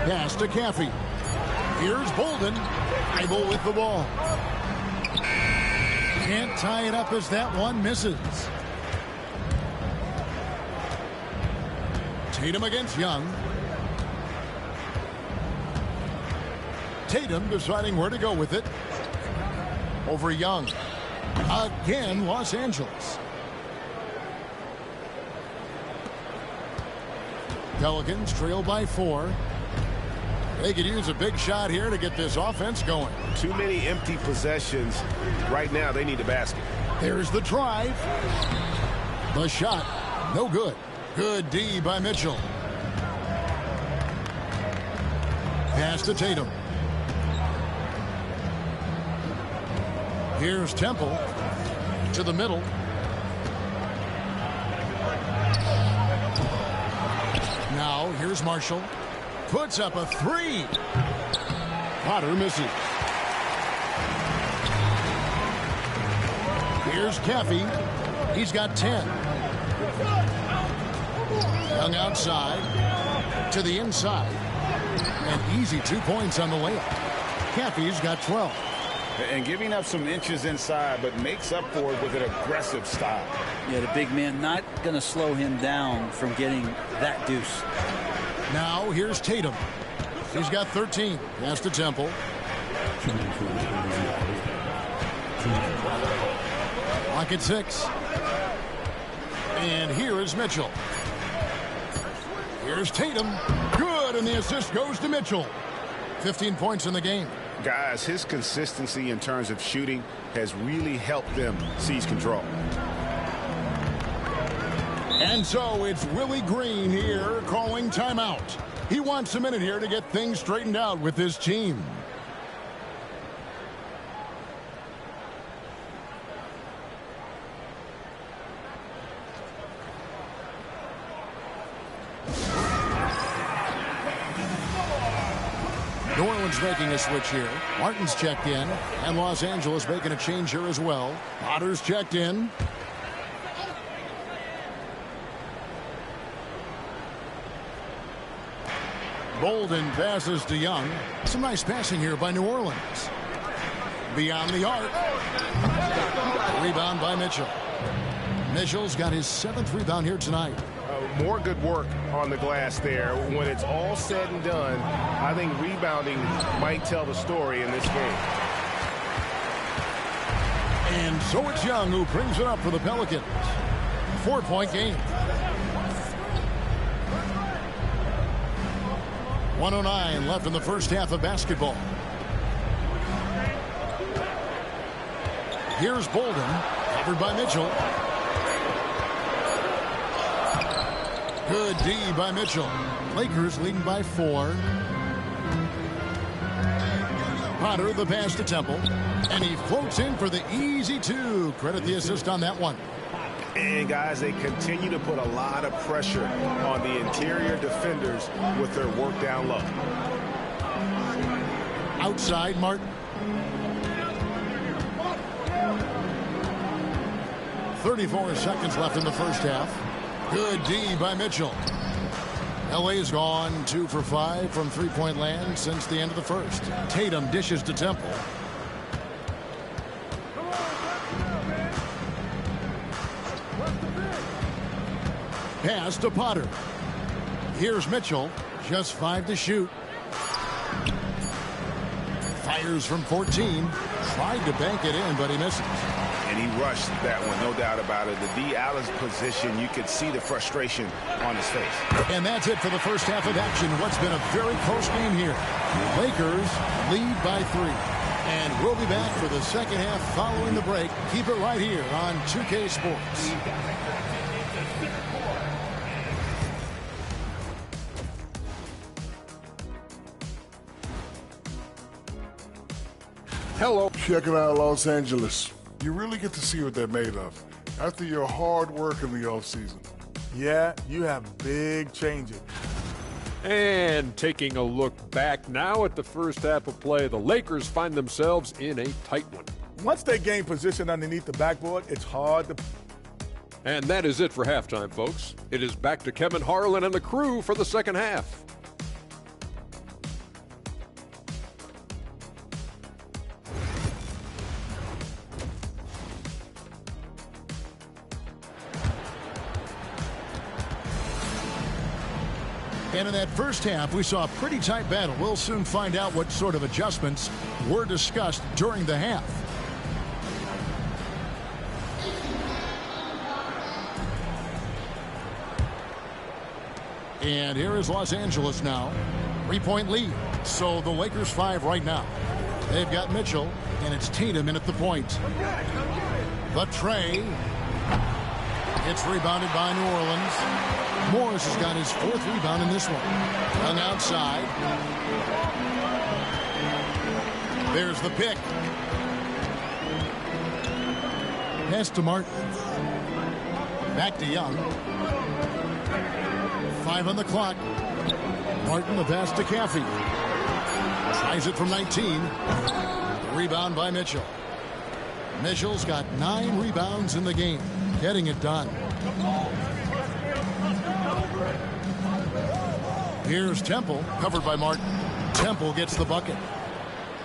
Pass to Caffey. Here's Bolden. Able with the ball. Can't tie it up as that one misses. Tatum against Young. Tatum deciding where to go with it. Over Young. Again, Los Angeles. Pelicans trail by 4. They could use a big shot here to get this offense going. Too many empty possessions. Right now, they need a basket. There's the drive. The shot. No good. Good D by Mitchell. Pass to Tatum. Here's Temple to the middle. Now here's Marshall. Puts up a 3. Potter misses. Here's Caffey. He's got 10. Young outside to the inside. And easy 2 points on the layup. Caffey's got 12. And giving up some inches inside, but makes up for it with an aggressive style. Yeah, the big man not going to slow him down from getting that deuce. Now here's Tatum. He's got 13. Pass to Temple. Lock at 6. And here is Mitchell. Here's Tatum. Good, and the assist goes to Mitchell. 15 points in the game. Guys, his consistency in terms of shooting has really helped them seize control. And so it's Willie Green here calling timeout. He wants a minute here to get things straightened out with his team. New Orleans making a switch here. Martin's checked in, and Los Angeles making a change here as well. Potter's checked in. Bolden passes to Young. Some nice passing here by New Orleans. Beyond the arc. Rebound by Mitchell. Mitchell's got his 7th rebound here tonight. More good work on the glass there. When it's all said and done, I think rebounding might tell the story in this game. And so it's Young who brings it up for the Pelicans. 4-point game. 1:09 left in the first half of basketball. Here's Bolden, covered by Mitchell. Good D by Mitchell. Lakers leading by 4. Potter, the pass to Temple. And he floats in for the easy 2. Credit the assist on that one. And, guys, they continue to put a lot of pressure on the interior defenders with their work down low. Outside, Martin. 34 seconds left in the first half. Good D by Mitchell. LA's gone 2 for 5 from three-point land since the end of the first. Tatum dishes to Temple. Pass to Potter. Here's Mitchell. Just 5 to shoot. Fires from 14. Tried to bank it in, but he misses. And he rushed that one, no doubt about it. The D out of position, you could see the frustration on his face. And that's it for the first half of action. What's been a very close game here. Lakers lead by 3. And we'll be back for the second half following the break. Keep it right here on 2K Sports. Hello. Check it out, Los Angeles. You really get to see what they're made of after your hard work in the offseason. Yeah, you have big changes. And taking a look back now at the first half of play, the Lakers find themselves in a tight one. Once they gain position underneath the backboard, it's hard to... And that is it for halftime, folks. It is back to Kevin Harlan and the crew for the second half. And in that first half, we saw a pretty tight battle. We'll soon find out what sort of adjustments were discussed during the half. And here is Los Angeles now. 3-point lead. So the Lakers 5 right now. They've got Mitchell, and it's Tatum in at the point. The tray. It's rebounded by New Orleans. Morris has got his 4th rebound in this one. On outside. There's the pick. Pass to Martin. Back to Young. 5 on the clock. Martin, the pass to Caffey. Tries it from 19. Rebound by Mitchell. Mitchell's got 9 rebounds in the game. Getting it done. Here's Temple, covered by Martin. Temple gets the bucket.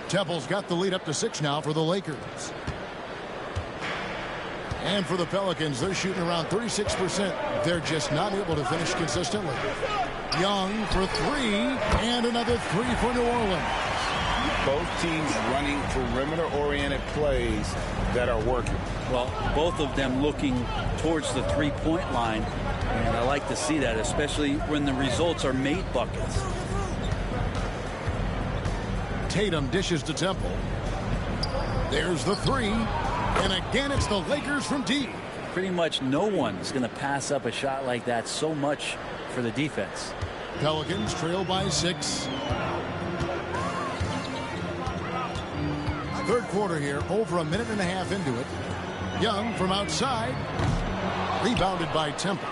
Temple's got the lead up to 6 now for the Lakers. And for the Pelicans, they're shooting around 36%. They're just not able to finish consistently. Young for 3, and another 3 for New Orleans. Both teams running perimeter-oriented plays that are working. Well, both of them looking towards the three-point line, and I like to see that, especially when the results are made buckets. Tatum dishes to Temple. There's the 3, and again it's the Lakers from deep. Pretty much no one's going to pass up a shot like that so much for the defense. Pelicans trail by 6. Third quarter here, over a minute and a half into it. Young from outside. Rebounded by Temple.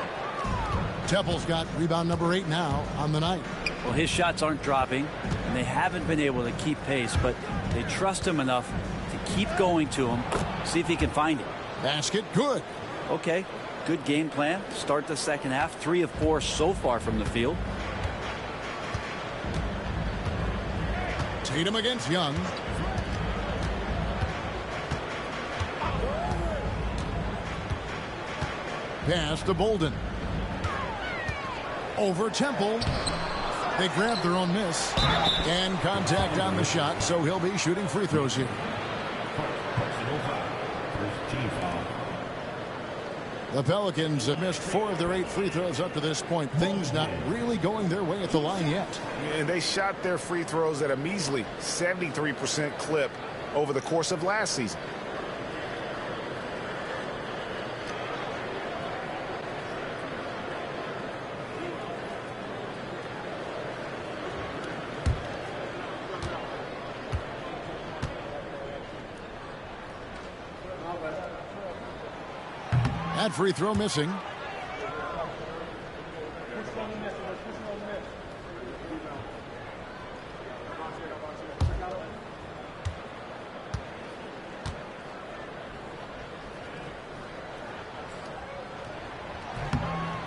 Temple's got rebound number 8 now on the night. Well, his shots aren't dropping, and they haven't been able to keep pace, but they trust him enough to keep going to him, see if he can find it. Basket, good. Okay, good game plan. Start the second half. 3 of 4 so far from the field. Tatum against Young. Pass to Bolden. Over Temple. They grab their own miss. And contact on the shot, so he'll be shooting free throws here. The Pelicans have missed 4 of their 8 free throws up to this point. Things not really going their way at the line yet. And they shot their free throws at a measly 73% clip over the course of last season. That free throw missing.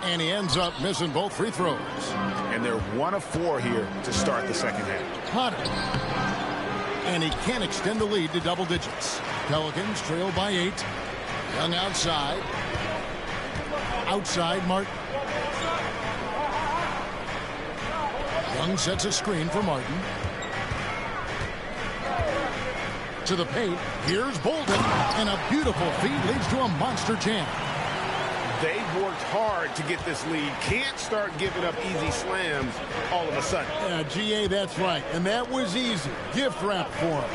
And he ends up missing both free throws. And they're 1 of 4 here to start the second half. Potter. And he can't extend the lead to double digits. Pelicans trail by 8. Young outside. Outside Martin. Young sets a screen for Martin. To the paint. Here's Bolden. And a beautiful feed leads to a monster jam. They've worked hard to get this lead. Can't start giving up easy slams all of a sudden. Yeah, GA, that's right. And that was easy. Gift wrap for him.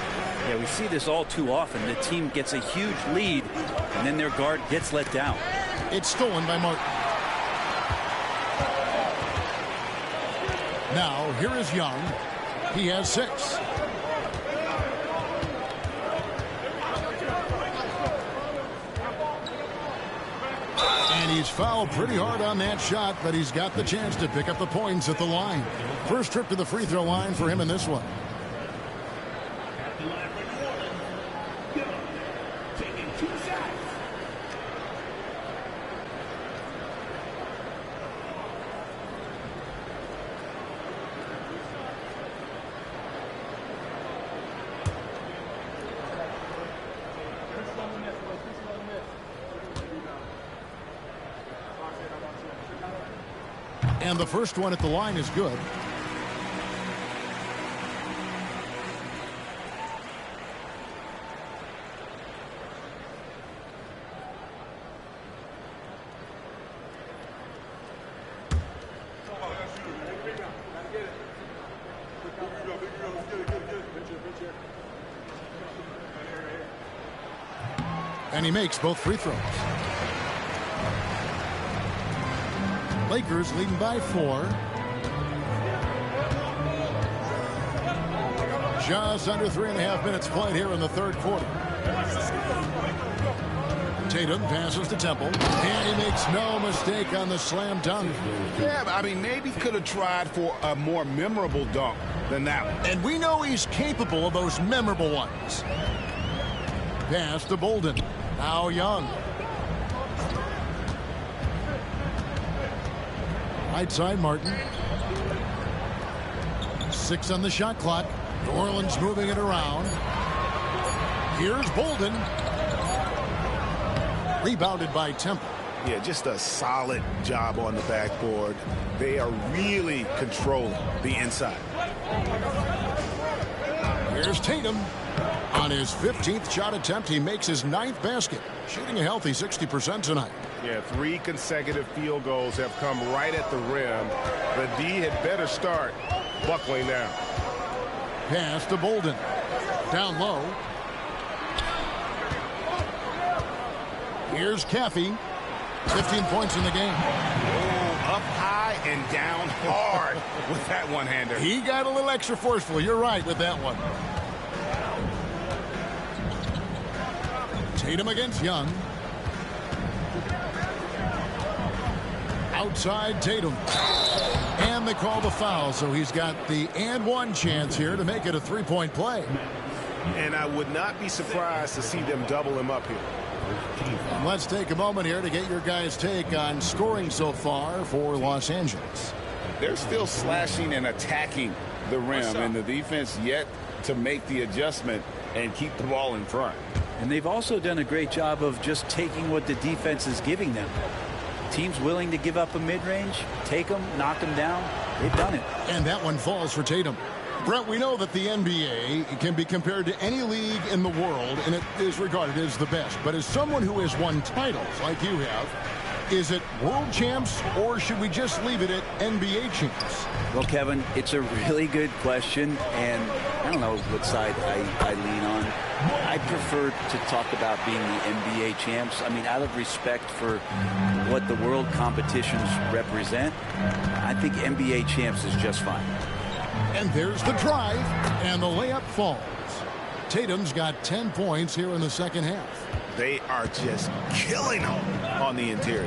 Yeah, we see this all too often. The team gets a huge lead, and then their guard gets let down. It's stolen by Martin. Now, here is Young. He has 6. And he's fouled pretty hard on that shot, but he's got the chance to pick up the points at the line. First trip to the free throw line for him in this one. And the first one at the line is good. And he makes both free throws. Lakers leading by 4. Just under 3.5 minutes played here in the third quarter. Tatum passes to Temple, and he makes no mistake on the slam dunk. Yeah, I mean, maybe could have tried for a more memorable dunk than that one. And we know he's capable of those memorable ones. Pass to Bolden. Now Young. Right side, Martin. 6 on the shot clock. New Orleans moving it around. Here's Bolden. Rebounded by Temple. Yeah, just a solid job on the backboard. They are really controlling the inside. Here's Tatum. On his 15th shot attempt, he makes his 9th basket, shooting a healthy 60% tonight. Yeah, 3 consecutive field goals have come right at the rim. The D had better start buckling now. Pass to Bolden. Down low. Here's Caffey. 15 points in the game. Oh, up high and down hard with that one-hander. He got a little extra forceful. You're right with that one. Tatum against Young. Outside Tatum. And they call the foul, so he's got the and one chance here to make it a 3-point play. And I would not be surprised to see them double him up here. And let's take a moment here to get your guys' take on scoring so far for Los Angeles. They're still slashing and attacking the rim, and the defense yet to make the adjustment and keep the ball in front. And they've also done a great job of just taking what the defense is giving them. Teams willing to give up a mid-range, take them, knock them down. They've done it. And that one falls for Tatum. Brett, we know that the NBA can be compared to any league in the world, and it is regarded as the best. But as someone who has won titles like you have, is it world champs, or should we just leave it at NBA champs? Well, Kevin, it's a really good question, and I don't know what side I lean on. I prefer to talk about being the NBA champs. I mean, out of respect for what the world competitions represent, I think NBA champs is just fine. And there's the drive, and the layup falls. Tatum's got 10 points here in the second half. They are just killing them on the interior.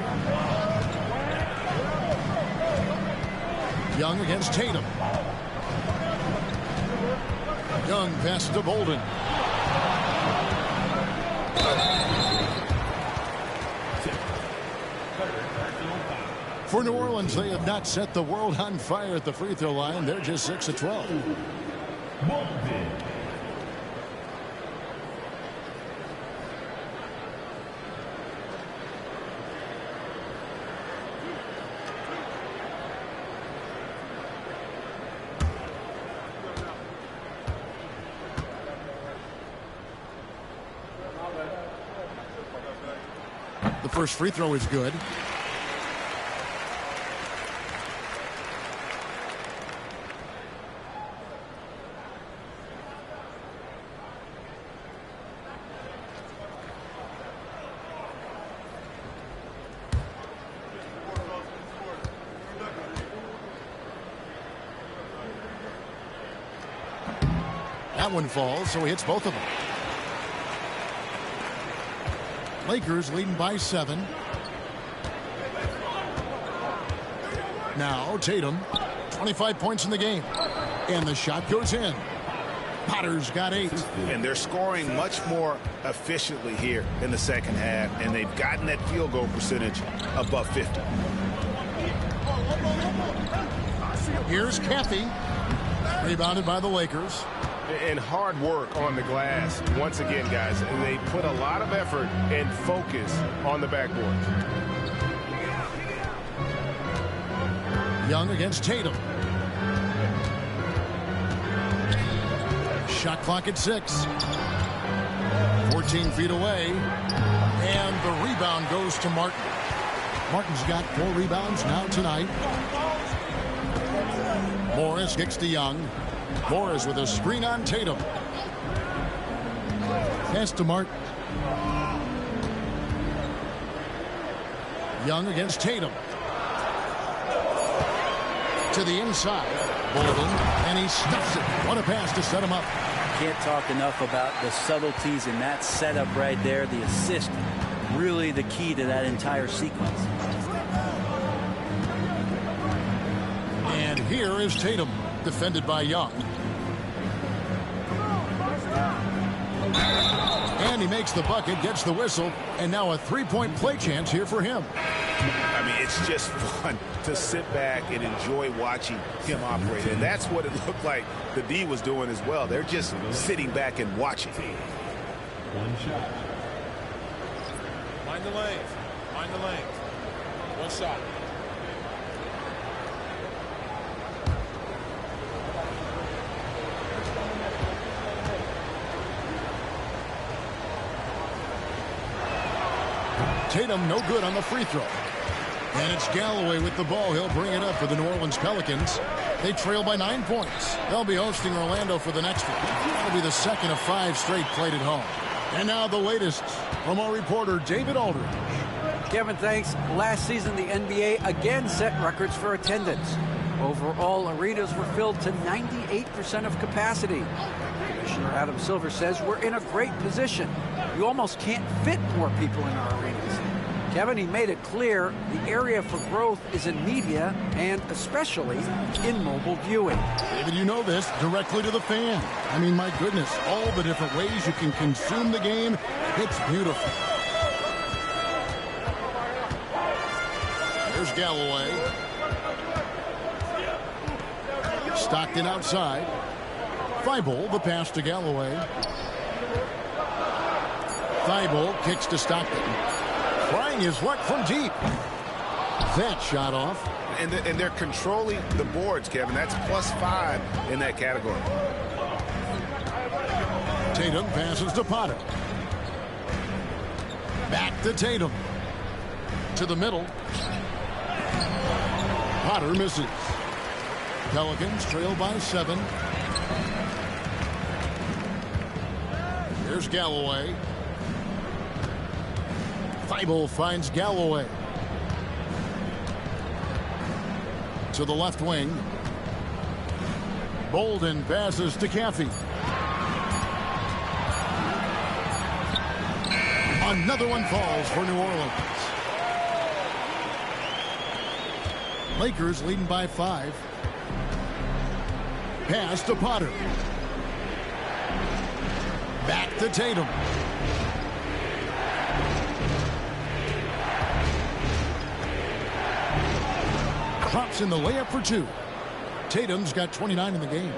Young against Tatum. Young passes to Bolden. For New Orleans, they have not set the world on fire at the free throw line. They're just 6 of 12. The first free throw is good. That one falls, so he hits both of them. Lakers leading by 7. Now Tatum, 25 points in the game. And the shot goes in. Potter's got 8. And they're scoring much more efficiently here in the second half, and they've gotten that field goal percentage above 50. Here's Caffey. Rebounded by the Lakers. And hard work on the glass. Once again, guys, and they put a lot of effort and focus on the backboard. Young against Tatum. Shot clock at 6. 14 feet away. And the rebound goes to Martin. Martin's got 4 rebounds now tonight. Morris kicks to Young. Morris with a screen on Tatum. Pass to Martin. Young against Tatum. To the inside. Bolden. And he stuffs it. What a pass to set him up. Can't talk enough about the subtleties in that setup right there. The assist, really the key to that entire sequence. And here is Tatum, defended by Young. And he makes the bucket, gets the whistle, and now a 3-point play chance here for him. I mean, it's just fun to sit back and enjoy watching him operate. And that's what it looked like the D was doing as well. They're just sitting back and watching. One shot. Mind the lane. Mind the lane. One shot. Tatum no good on the free throw. And it's Galloway with the ball. He'll bring it up for the New Orleans Pelicans. They trail by 9 points. They'll be hosting Orlando for the next one. That'll be the second of 5 straight played at home. And now the latest from our reporter, David Aldridge. Kevin, thanks. Last season, the NBA again set records for attendance. Overall, arenas were filled to 98% of capacity. Commissioner Adam Silver says we're in a great position. You almost can't fit more people in our arenas. Kevin, he made it clear the area for growth is in media and especially in mobile viewing. David, you know this, directly to the fan. I mean, my goodness, all the different ways you can consume the game. It's beautiful. Here's Galloway. Stockton outside. Thibault, the pass to Galloway. Thibault kicks to Stockton. Trying his luck from deep. That shot off. And they're controlling the boards, Kevin. That's +5 in that category. Tatum passes to Potter. Back to Tatum. To the middle. Potter misses. Pelicans trail by 7. Here's Galloway. Thibault finds Galloway. To the left wing. Bolden passes to Caffey. Another one falls for New Orleans. Lakers leading by 5. Pass to Potter. Back to Tatum. Drops in the layup for 2. Tatum's got 29 in the game.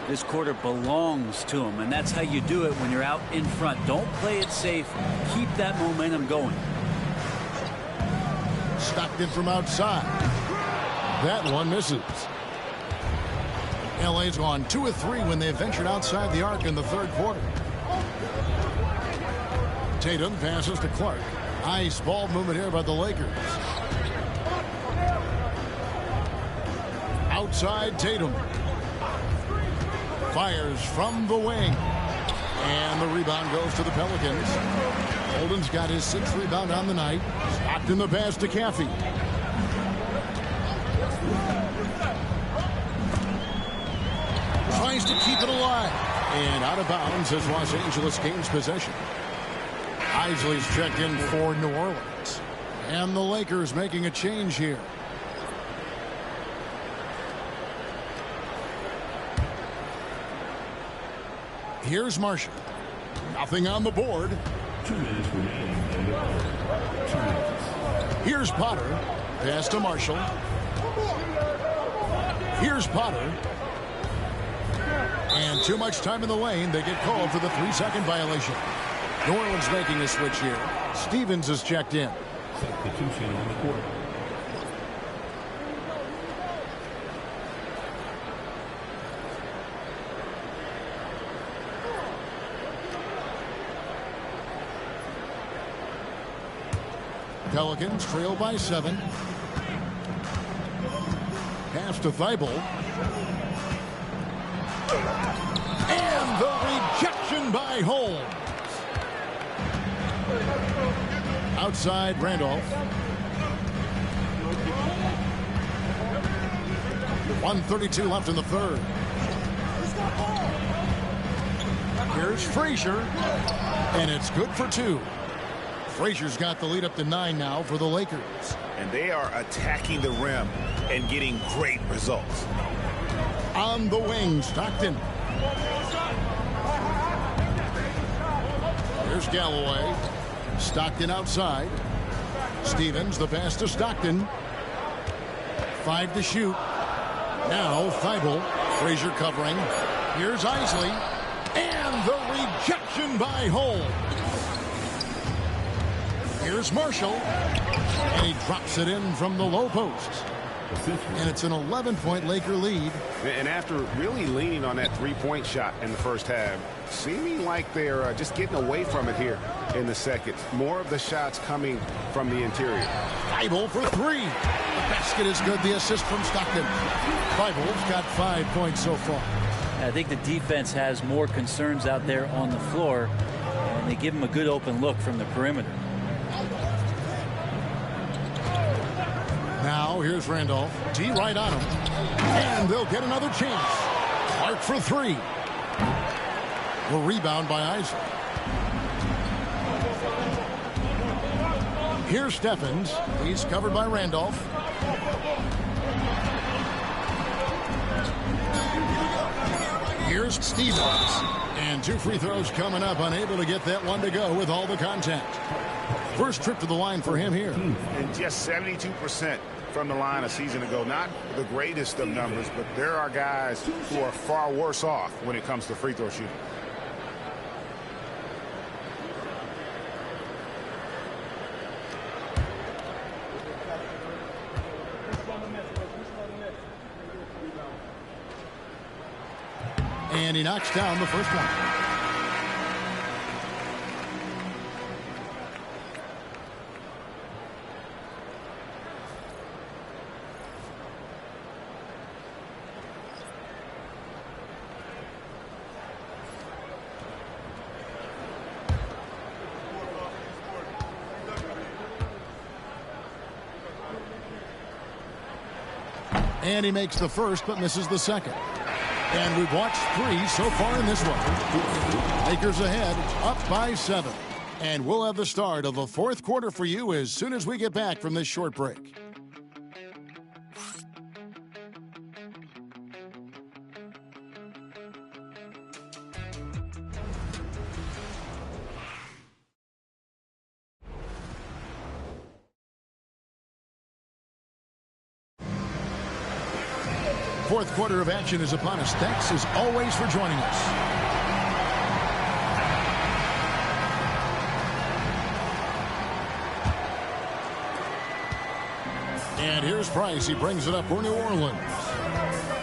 This quarter belongs to him, and that's how you do it when you're out in front. Don't play it safe. Keep that momentum going. Stockton from outside. That one misses. LA's gone 2 of 3 when they ventured outside the arc in the third quarter. Tatum passes to Clark. Nice ball movement here by the Lakers. Outside Tatum. Fires from the wing. And the rebound goes to the Pelicans. Bolden's got his 6th rebound on the night. Stockton the pass to Caffey. Tries to keep it alive. And out of bounds as Los Angeles gains possession. Isley's checked in for New Orleans. And the Lakers making a change here. Here's Marshall. Nothing on the board. 2 minutes remaining. Here's Potter. Pass to Marshall. Here's Potter. And too much time in the lane. They get called for the 3-second violation. New Orleans making a switch here. Stevens is checked in. Substitution on the court. Pelicans trail by 7. Pass to Thibault. And the rejection by Holmes. Outside Randolph. 1:32 left in the third. Here's Frazier. And it's good for 2. Frazier's got the lead up to 9 now for the Lakers. And they are attacking the rim and getting great results. On the wing, Stockton. Here's Galloway. Stockton outside. Stevens, the pass to Stockton. 5 to shoot. Now Thibault. Frazier covering. Here's Isley. And the rejection by Holmes. Here's Marshall. And he drops it in from the low post. And it's an 11-point Laker lead. And after really leaning on that 3-point shot in the first half, seeming like they're just getting away from it here in the second. More of the shots coming from the interior. Thibault for 3. The basket is good. The assist from Stockton. Thibault's got 5 points so far. I think the defense has more concerns out there on the floor, and they give him a good open look from the perimeter. Now here's Randolph. D right on him. And they'll get another chance. Clark for 3. The rebound by Isaac. Here's Stephens. He's covered by Randolph. Here's Stevens. And 2 free throws coming up. Unable to get that one to go with all the contact. First trip to the line for him here. And just 72% from the line a season ago. Not the greatest of numbers, but there are guys who are far worse off when it comes to free throw shooting. And he knocks down the first one. And he makes the first, but misses the second. And we've watched 3 so far in this one. Lakers ahead, up by 7. And we'll have the start of the 4th quarter for you as soon as we get back from this short break. Fourth quarter of action is upon us. Thanks as always for joining us. And here's Price. He brings it up for New Orleans.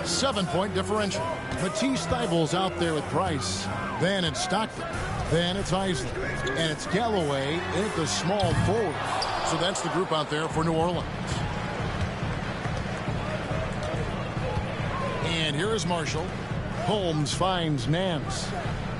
7-point differential. Matisse Thybulle's out there with Price. Then it's Stockton. Then it's Isley. And it's Galloway in at the small forward. So that's the group out there for New Orleans. And here is Marshall. Holmes finds Nance.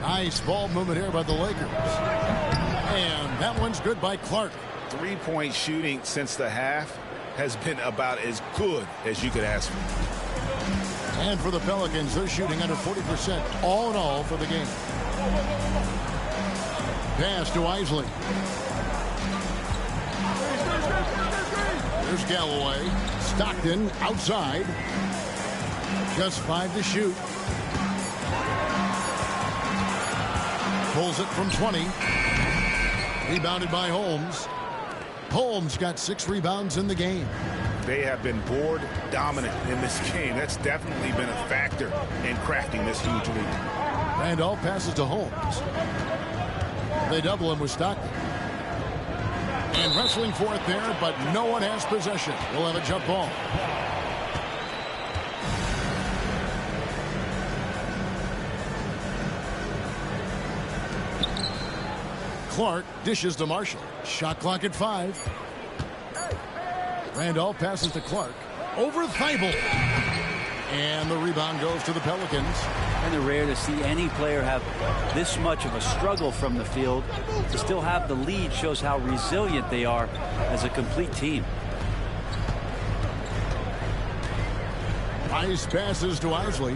Nice ball movement here by the Lakers. And that one's good by Clark. 3-point shooting since the half. has been about as good as you could ask for. And for the Pelicans, they're shooting under 40% all in all for the game. Pass to Isley. Here's Galloway. Stockton outside. Just 5 to shoot. Pulls it from 20. Rebounded by Holmes. Holmes got 6 rebounds in the game. They have been board dominant in this game. That's definitely been a factor in crafting this huge lead. Randolph passes to Holmes. They double him with Stockton. And wrestling for it there, but no one has possession. We'll have a jump ball. Clark dishes to Marshall. Shot clock at 5. Randolph passes to Clark. Over Thibault. And the rebound goes to the Pelicans. And it's rare to see any player have this much of a struggle from the field. To still have the lead shows how resilient they are as a complete team. Ice passes to Isley.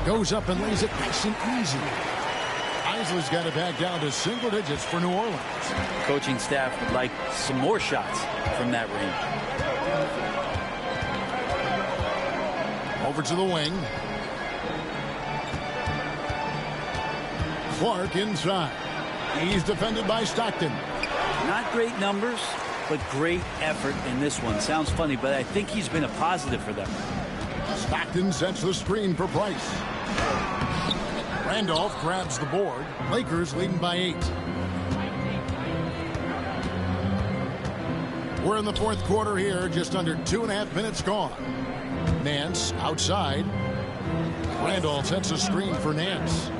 Goes up and lays it nice and easy. Isley's got it back down to single digits for New Orleans. Coaching staff would like some more shots from that range. Over to the wing. Clark inside. He's defended by Stockton. Not great numbers, but great effort in this one. Sounds funny, but I think he's been a positive for them. Stockton sets the screen for Price. Randolph grabs the board. Lakers leading by 8. We're in the fourth quarter here, just under 2.5 minutes gone. Nance outside. Randolph sets a screen for Nance.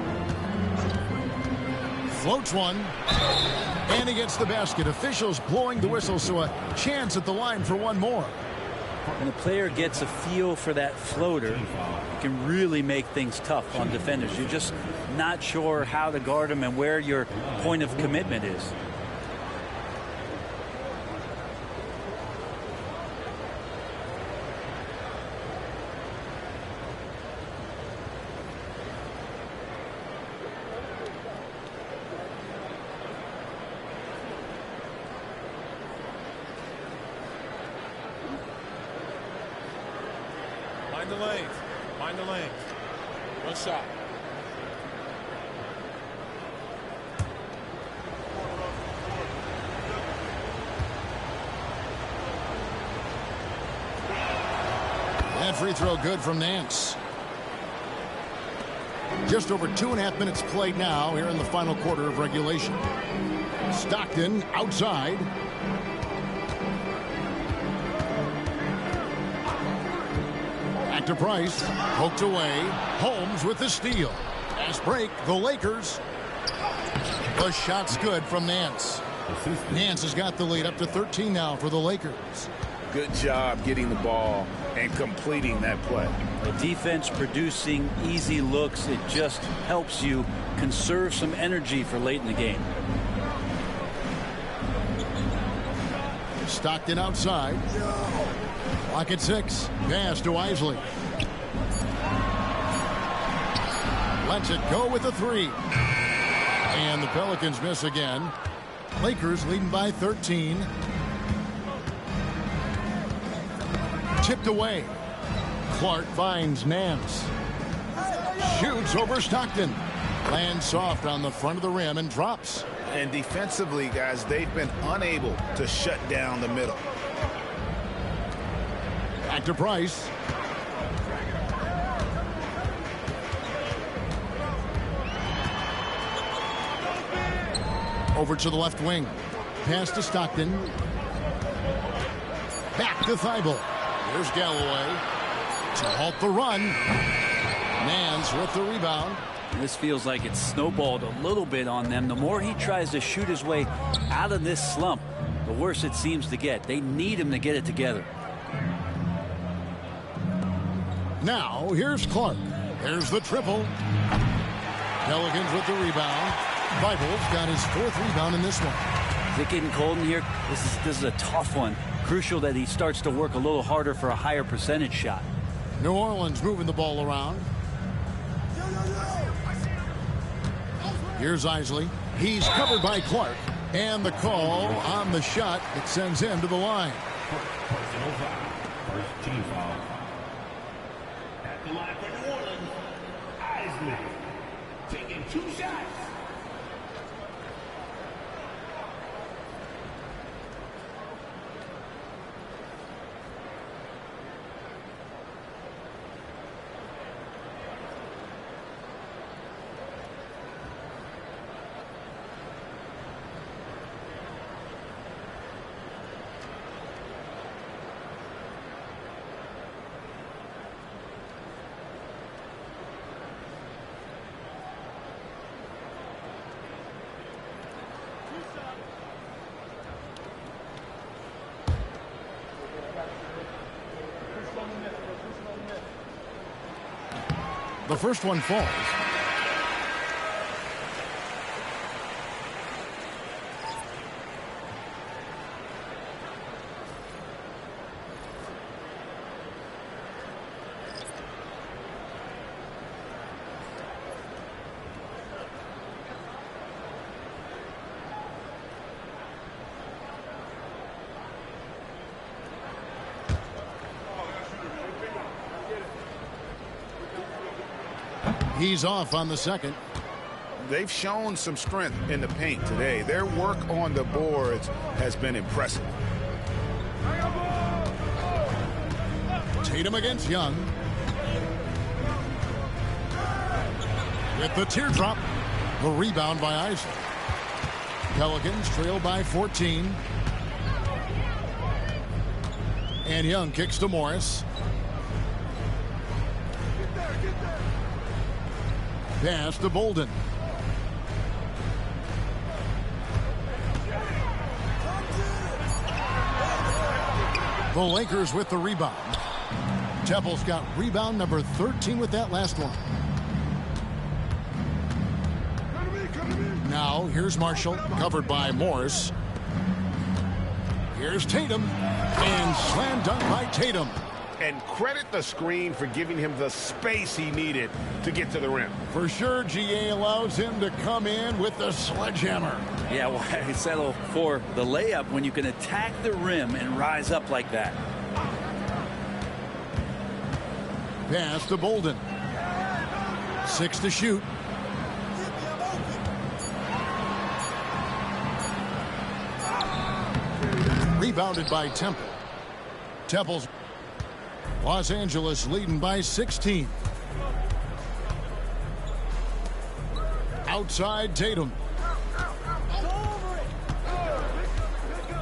Floats one. And he gets the basket. Officials blowing the whistle, so a chance at the line for one more. When a player gets a feel for that floater, it can really make things tough on defenders. You're just not sure how to guard them and where your point of commitment is. Find the lane. Find the lane. One shot. That free throw good from Nance. Just over 2.5 minutes played now here in the final quarter of regulation. Stockton outside. Back to Price. Poked away. Holmes with the steal. Fast break. The Lakers. The shot's good from Nance. Nance has got the lead up to 13 now for the Lakers. Good job getting the ball and completing that play. The defense producing easy looks. It just helps you conserve some energy for late in the game. Stockton outside. Clock at 6. Pass to Isley. Lets it go with a 3. And the Pelicans miss again. Lakers leading by 13. Tipped away. Clark finds Nance. Shoots over Stockton. Lands soft on the front of the rim and drops. And defensively, guys, they've been unable to shut down the middle. Back to Price. Over to the left wing. Pass to Stockton. Back to Thibault. Here's Galloway to halt the run. Nance with the rebound. This feels like it's snowballed a little bit on them. The more he tries to shoot his way out of this slump, the worse it seems to get. They need him to get it together. Now, here's Clark. There's the triple. Pelicans with the rebound. Thibault's got his 4th rebound in this one. Is it getting cold in here? This is a tough one. Crucial that he starts to work a little harder for a higher percentage shot. New Orleans moving the ball around. Here's Isley. He's covered by Clark. And the call on the shot that sends him to the line. Personal foul. First team foul. At the line for New Orleans, Isley taking 2 shots. The first one falls. He's off on the second. They've shown some strength in the paint today. Their work on the boards has been impressive. Tatum against Young. With the teardrop. The rebound by Isley. Pelicans trail by 14. And Young kicks to Morris. Pass to Bolden. The Lakers with the rebound. Temple's got rebound number 13 with that last one. Now here's Marshall, covered by Morris. Here's Tatum, and slam dunk by Tatum. And credit the screen for giving him the space he needed to get to the rim. For sure, GA allows him to come in with the sledgehammer. Yeah, why settle for the layup when you can attack the rim and rise up like that? Pass to Bolden. 6 to shoot. Rebounded by Temple. Temple's Los Angeles leading by 16. Outside Tatum.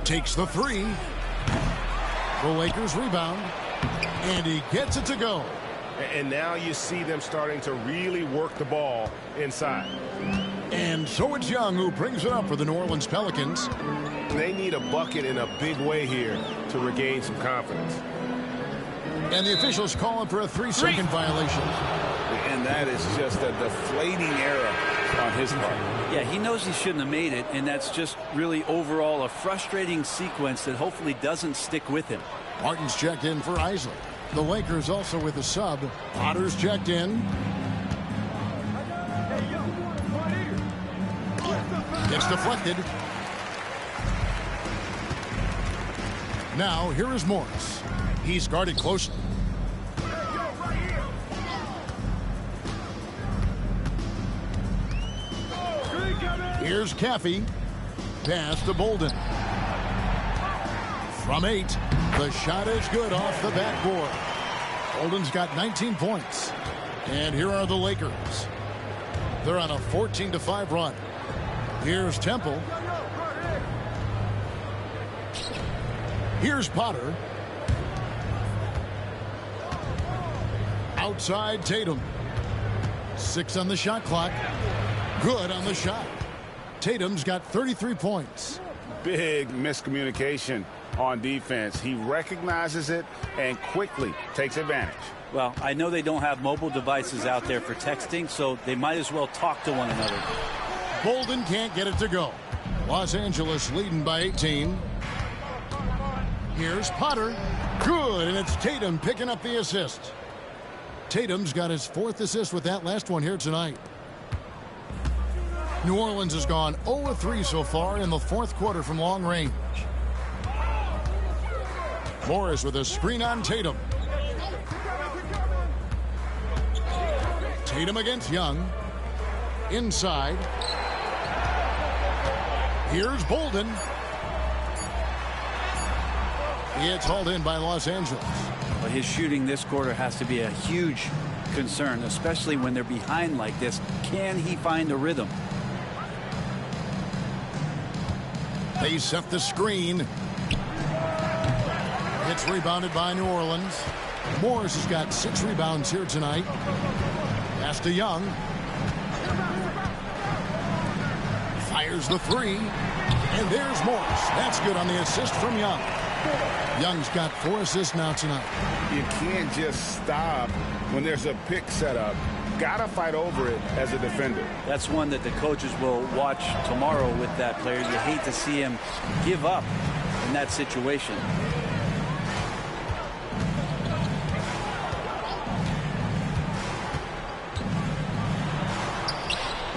Takes the three. The Lakers rebound. And he gets it to go. And now you see them starting to really work the ball inside. And so it's Young who brings it up for the New Orleans Pelicans. They need a bucket in a big way here to regain some confidence. And the officials calling for a 3-second violation. And that is just a deflating error on his part. Yeah, he knows he shouldn't have made it, and that's just really overall a frustrating sequence that hopefully doesn't stick with him. Martin's checked in for Isley. The Lakers also with a sub. Potter's checked in. It's deflected. Now here is Morris. He's guarded closely. Here's Caffey. Pass to Bolden. From 8, the shot is good off the backboard. Bolden's got 19 points. And here are the Lakers. They're on a 14-5 run. Here's Temple. Here's Potter. Outside Tatum. 6 on the shot clock. Good on the shot. Tatum's got 33 points. Big miscommunication on defense. He recognizes it and quickly takes advantage. Well, I know they don't have mobile devices out there for texting, so they might as well talk to one another. Bolden can't get it to go. Los Angeles leading by 18. Here's Potter. Good, and it's Tatum picking up the assist. Tatum's got his 4th assist with that last one here tonight. New Orleans has gone 0-3 so far in the 4th quarter from long range. Morris with a screen on Tatum. Tatum against Young. Inside. Here's Bolden. It's hauled in by Los Angeles. Well, his shooting this quarter has to be a huge concern, especially when they're behind like this. Can he find a rhythm? They set the screen. It's rebounded by New Orleans. Morris has got 6 rebounds here tonight. Pass to Young. Fires the 3. And there's Morris. That's good on the assist from Young. Young's got 4 assists now tonight. You can't just stop when there's a pick set up. Gotta fight over it as a defender. That's one that the coaches will watch tomorrow with that player. You hate to see him give up in that situation.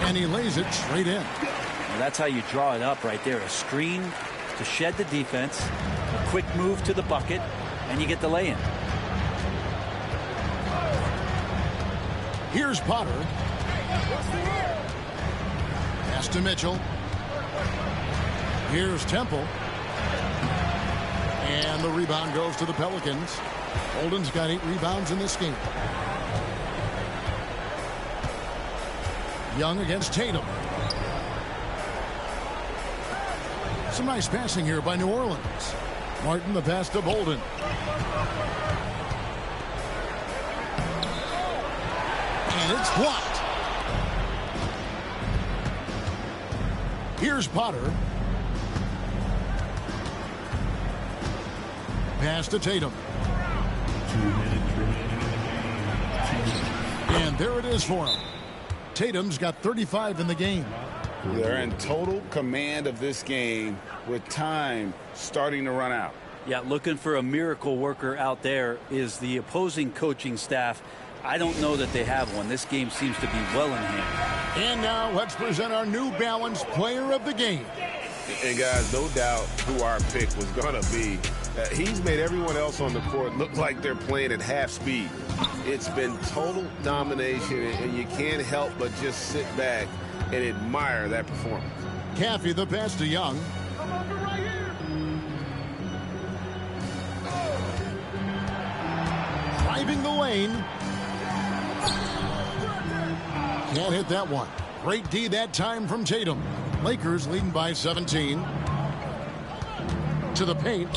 And he lays it straight in. Well, that's how you draw it up right there. A screen to shed the defense, a quick move to the bucket, and you get the lay-in. Here's Potter. Pass to Mitchell. Here's Temple. And the rebound goes to the Pelicans. Bolden's got 8 rebounds in this game. Young against Tatum. Some nice passing here by New Orleans. Martin the pass to Bolden. And it's blocked. Here's Potter. Pass to Tatum. And there it is for him. Tatum's got 35 in the game. They're in total command of this game with time starting to run out. Yeah, looking for a miracle worker out there is the opposing coaching staff. I don't know that they have one. This game seems to be well in hand. And now let's present our New Balance player of the game. And guys, no doubt who our pick was going to be. He's made everyone else on the court look like they're playing at half speed. It's been total domination, and you can't help but just sit back and admire that performance. Caffey the pass to Young. Driving the lane. Can't hit that one. Great D that time from Tatum. Lakers leading by 17. To the paint.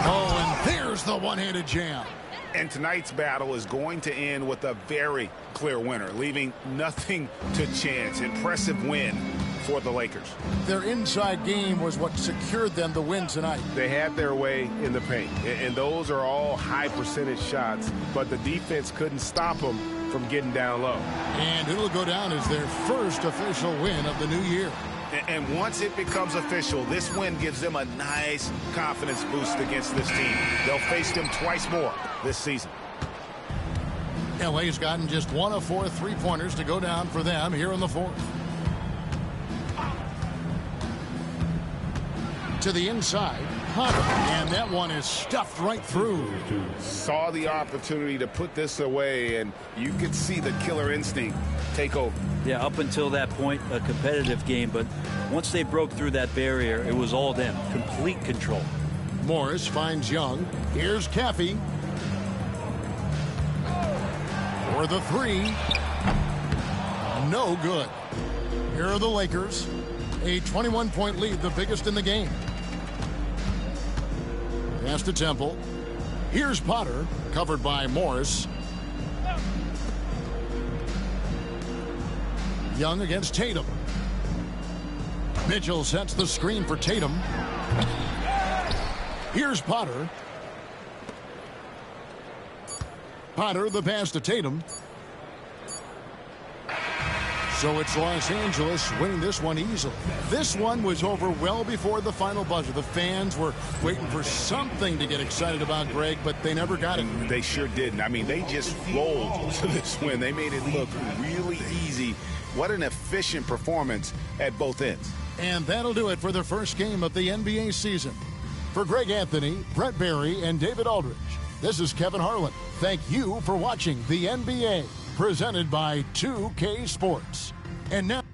Oh, and there's the one-handed jam. And tonight's battle is going to end with a very clear winner, leaving nothing to chance. Impressive win for the Lakers. Their inside game was what secured them the win tonight. They had their way in the paint, and those are all high percentage shots, but the defense couldn't stop them from getting down low. And it'll go down as their first official win of the new year. And once it becomes official, this win gives them a nice confidence boost against this team. They'll face them twice more this season. LA's gotten just 1 of 4 3-pointers to go down for them here in the 4th. To the inside, and that one is stuffed right through. Saw the opportunity to put this away, and you could see the killer instinct take over. Yeah, up until that point, a competitive game, but once they broke through that barrier, it was all them. Complete control. Morris finds Young. Here's Caffey. For the 3. No good. Here are the Lakers. A 21-point lead, the biggest in the game. Pass to Temple. Here's Potter, covered by Morris. Young against Tatum. Mitchell sets the screen for Tatum. Here's Potter. Potter the pass to Tatum. So it's Los Angeles winning this one easily. This one was over well before the final buzzer. The fans were waiting for something to get excited about, Greg, but they never got it. They sure didn't. I mean, they just rolled to this win. They made it look really easy. What an efficient performance at both ends. And that'll do it for the first game of the NBA season. For Greg Anthony, Brett Barry, and David Aldridge, this is Kevin Harlan. Thank you for watching the NBA, presented by 2K Sports. And now...